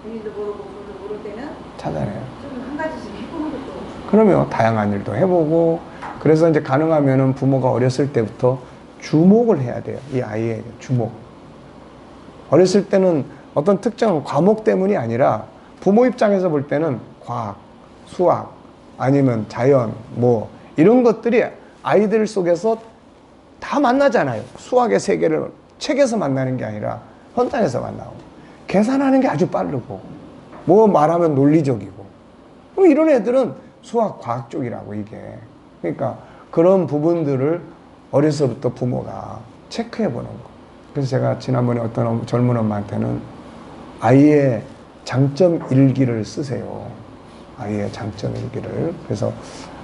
본인도 모르고 본인도 모를 때는 찾아내요. 좀 한 가지씩 해보는 것도. 그러면 다양한 일도 해보고 그래서 이제 가능하면은 부모가 어렸을 때부터 주목을 해야 돼요. 이 아이에게 주목. 어렸을 때는 어떤 특정 과목 때문이 아니라 부모 입장에서 볼 때는 과학, 수학, 아니면 자연, 뭐 이런 것들이 아이들 속에서 다 만나잖아요. 수학의 세계를 책에서 만나는 게 아니라 현장에서 만나고 계산하는 게 아주 빠르고 뭐 말하면 논리적이고 이런 애들은 수학, 과학 쪽이라고 이게. 그러니까 그런 부분들을 어려서부터 부모가 체크해 보는 거. 그래서 제가 지난번에 어떤 젊은 엄마한테는 아이의 장점 일기를 쓰세요. 아이의 장점 일기를. 그래서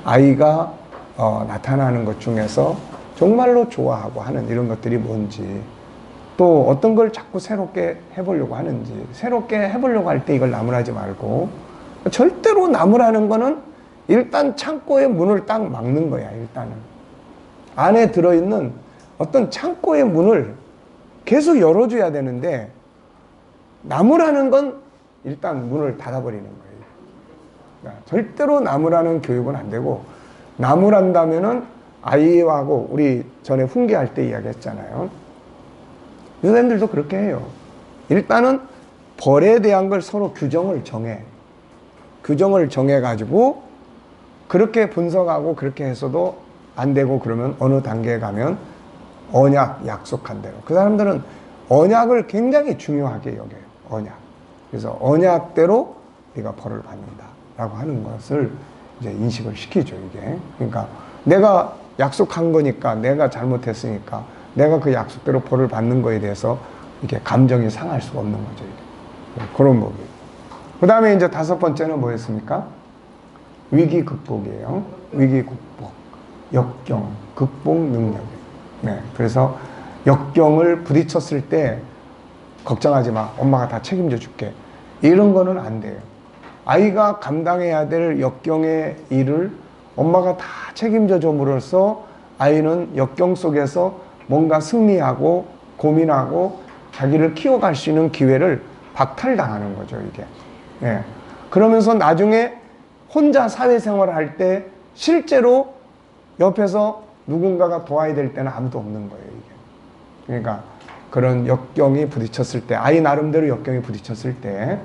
아이가 나타나는 것 중에서 정말로 좋아하고 하는 이런 것들이 뭔지 또 어떤 걸 자꾸 새롭게 해보려고 하는지 새롭게 해보려고 할 때 이걸 나무라지 말고 절대로 나무라는 거는 일단 창고의 문을 딱 막는 거야. 일단은 안에 들어있는 어떤 창고의 문을 계속 열어줘야 되는데 나무라는 건 일단 문을 닫아버리는 거예요. 그러니까 절대로 나무라는 교육은 안 되고 나무란다면은 아이하고 우리 전에 훈계할 때 이야기했잖아요. 선생님들도 그렇게 해요. 일단은 벌에 대한 걸 서로 규정을 정해. 규정을 정해가지고 그렇게 분석하고 그렇게 해서도 안 되고 그러면 어느 단계에 가면 언약, 약속한 대로. 그 사람들은 언약을 굉장히 중요하게 여겨요. 언약. 그래서 언약대로 네가 벌을 받는다 라고 하는 것을 이제 인식을 시키죠. 이게. 그러니까 내가 약속한 거니까 내가 잘못했으니까 내가 그 약속대로 벌을 받는 거에 대해서 이렇게 감정이 상할 수가 없는 거죠. 이게. 그런 법이. 그 다음에 이제 5번째는 뭐였습니까? 위기 극복이에요. 위기 극복. 역경, 극복 능력이에요. 네. 그래서 역경을 부딪혔을 때 걱정하지 마. 엄마가 다 책임져 줄게. 이런 거는 안 돼요. 아이가 감당해야 될 역경의 일을 엄마가 다 책임져 줌으로써 아이는 역경 속에서 뭔가 승리하고 고민하고 자기를 키워갈 수 있는 기회를 박탈당하는 거죠, 이게. 예. 그러면서 나중에 혼자 사회생활을 할 때 실제로 옆에서 누군가가 도와야 될 때는 아무도 없는 거예요, 이게. 그러니까 그런 역경이 부딪혔을 때, 아이 나름대로 역경이 부딪혔을 때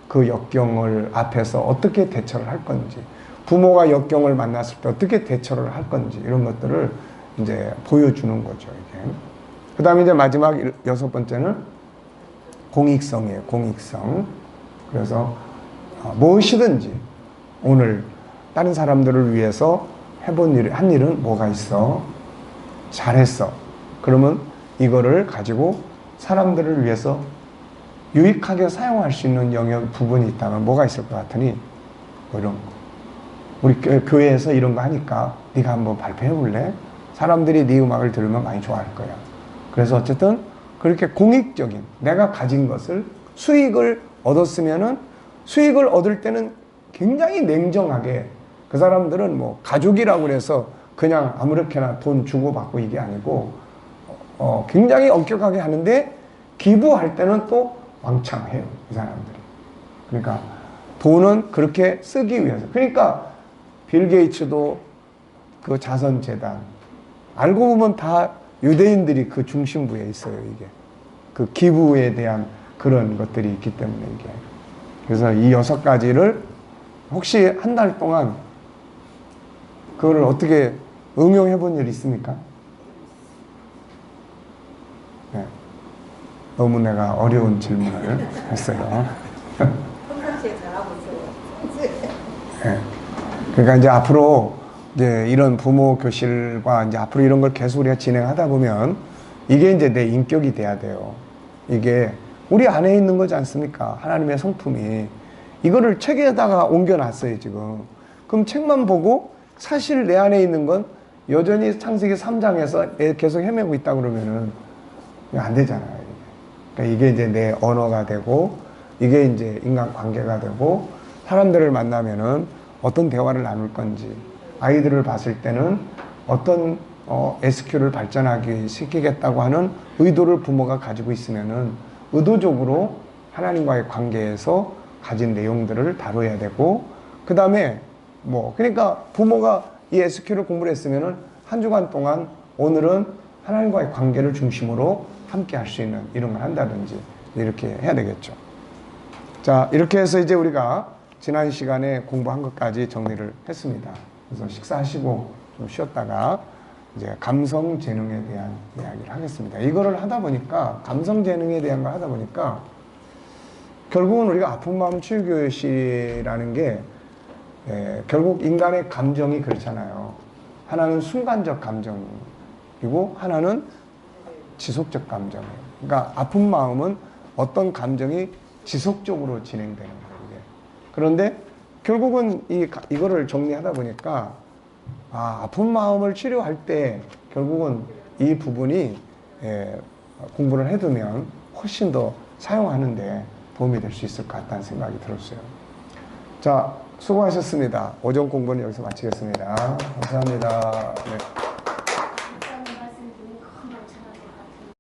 그 역경을 앞에서 어떻게 대처를 할 건지, 부모가 역경을 만났을 때 어떻게 대처를 할 건지, 이런 것들을 이제 보여주는 거죠, 이게. 그 다음에 이제 마지막 6번째는 공익성이에요, 공익성. 그래서 무엇이든지 오늘 다른 사람들을 위해서 한 일은 뭐가 있어? 잘했어. 그러면 이거를 가지고 사람들을 위해서 유익하게 사용할 수 있는 영역 부분이 있다면 뭐가 있을 것 같으니 뭐 이런 거. 우리 교회에서 이런 거 하니까 네가 한번 발표해 볼래? 사람들이 네 음악을 들으면 많이 좋아할 거야. 그래서 어쨌든 그렇게 공익적인, 내가 가진 것을 수익을 얻었으면은 수익을 얻을 때는 굉장히 냉정하게, 그 사람들은 뭐 가족이라고 그래서 그냥 아무렇게나 돈 주고받고 이게 아니고 굉장히 엄격하게 하는데, 기부할 때는 또 왕창 해요, 이 사람들이. 그러니까 돈은 그렇게 쓰기 위해서. 그러니까 빌 게이츠도 그 자선재단, 알고 보면 다 유대인들이 그 중심부에 있어요, 이게. 그 기부에 대한 그런 것들이 있기 때문에 이게. 그래서 이 6가지를 혹시 한 달 동안 그거를 어떻게 응용해 본 일 있습니까? 네. 너무 내가 어려운 질문을 했어요. 평상시에 잘하고 있어요. 네. 그러니까 이제 앞으로 이제 이런 부모 교실과 이제 앞으로 이런 걸 계속 우리가 진행하다 보면 이게 이제 내 인격이 돼야 돼요. 이게 우리 안에 있는 거지 않습니까? 하나님의 성품이. 이거를 책에다가 옮겨놨어요, 지금. 그럼 책만 보고 사실 내 안에 있는 건 여전히 창세기 3장에서 계속 헤매고 있다 그러면은 안 되잖아요. 그러니까 이게 이제 내 언어가 되고, 이게 이제 인간 관계가 되고, 사람들을 만나면은 어떤 대화를 나눌 건지, 아이들을 봤을 때는 어떤 SQ를 발전하게 시키겠다고 하는 의도를 부모가 가지고 있으면은 의도적으로 하나님과의 관계에서 가진 내용들을 다뤄야 되고, 그 다음에 그러니까 부모가 이 SQ를 공부를 했으면은 한 주간 동안 오늘은 하나님과의 관계를 중심으로 함께 할 수 있는 이런 걸 한다든지 이렇게 해야 되겠죠. 자, 이렇게 해서 이제 우리가 지난 시간에 공부한 것까지 정리를 했습니다. 그래서 식사하시고 좀 쉬었다가 이제 감성 재능에 대한 이야기를 하겠습니다. 이거를 하다 보니까, 감성 재능에 대한 걸 하다 보니까 결국은 우리가 아픈 마음 치유교실이라는 게 결국 인간의 감정이 그렇잖아요. 하나는 순간적 감정이고 하나는 지속적 감정이에요. 그러니까 아픈 마음은 어떤 감정이 지속적으로 진행되는 거예요. 이게. 그런데 결국은 이거를 정리하다 보니까 아픈 마음을 치료할 때 결국은 이 부분이 공부를 해두면 훨씬 더 사용하는데 도움이 될 수 있을 것 같다는 생각이 들었어요. 자, 수고하셨습니다. 오전 공부는 여기서 마치겠습니다. 감사합니다. 네.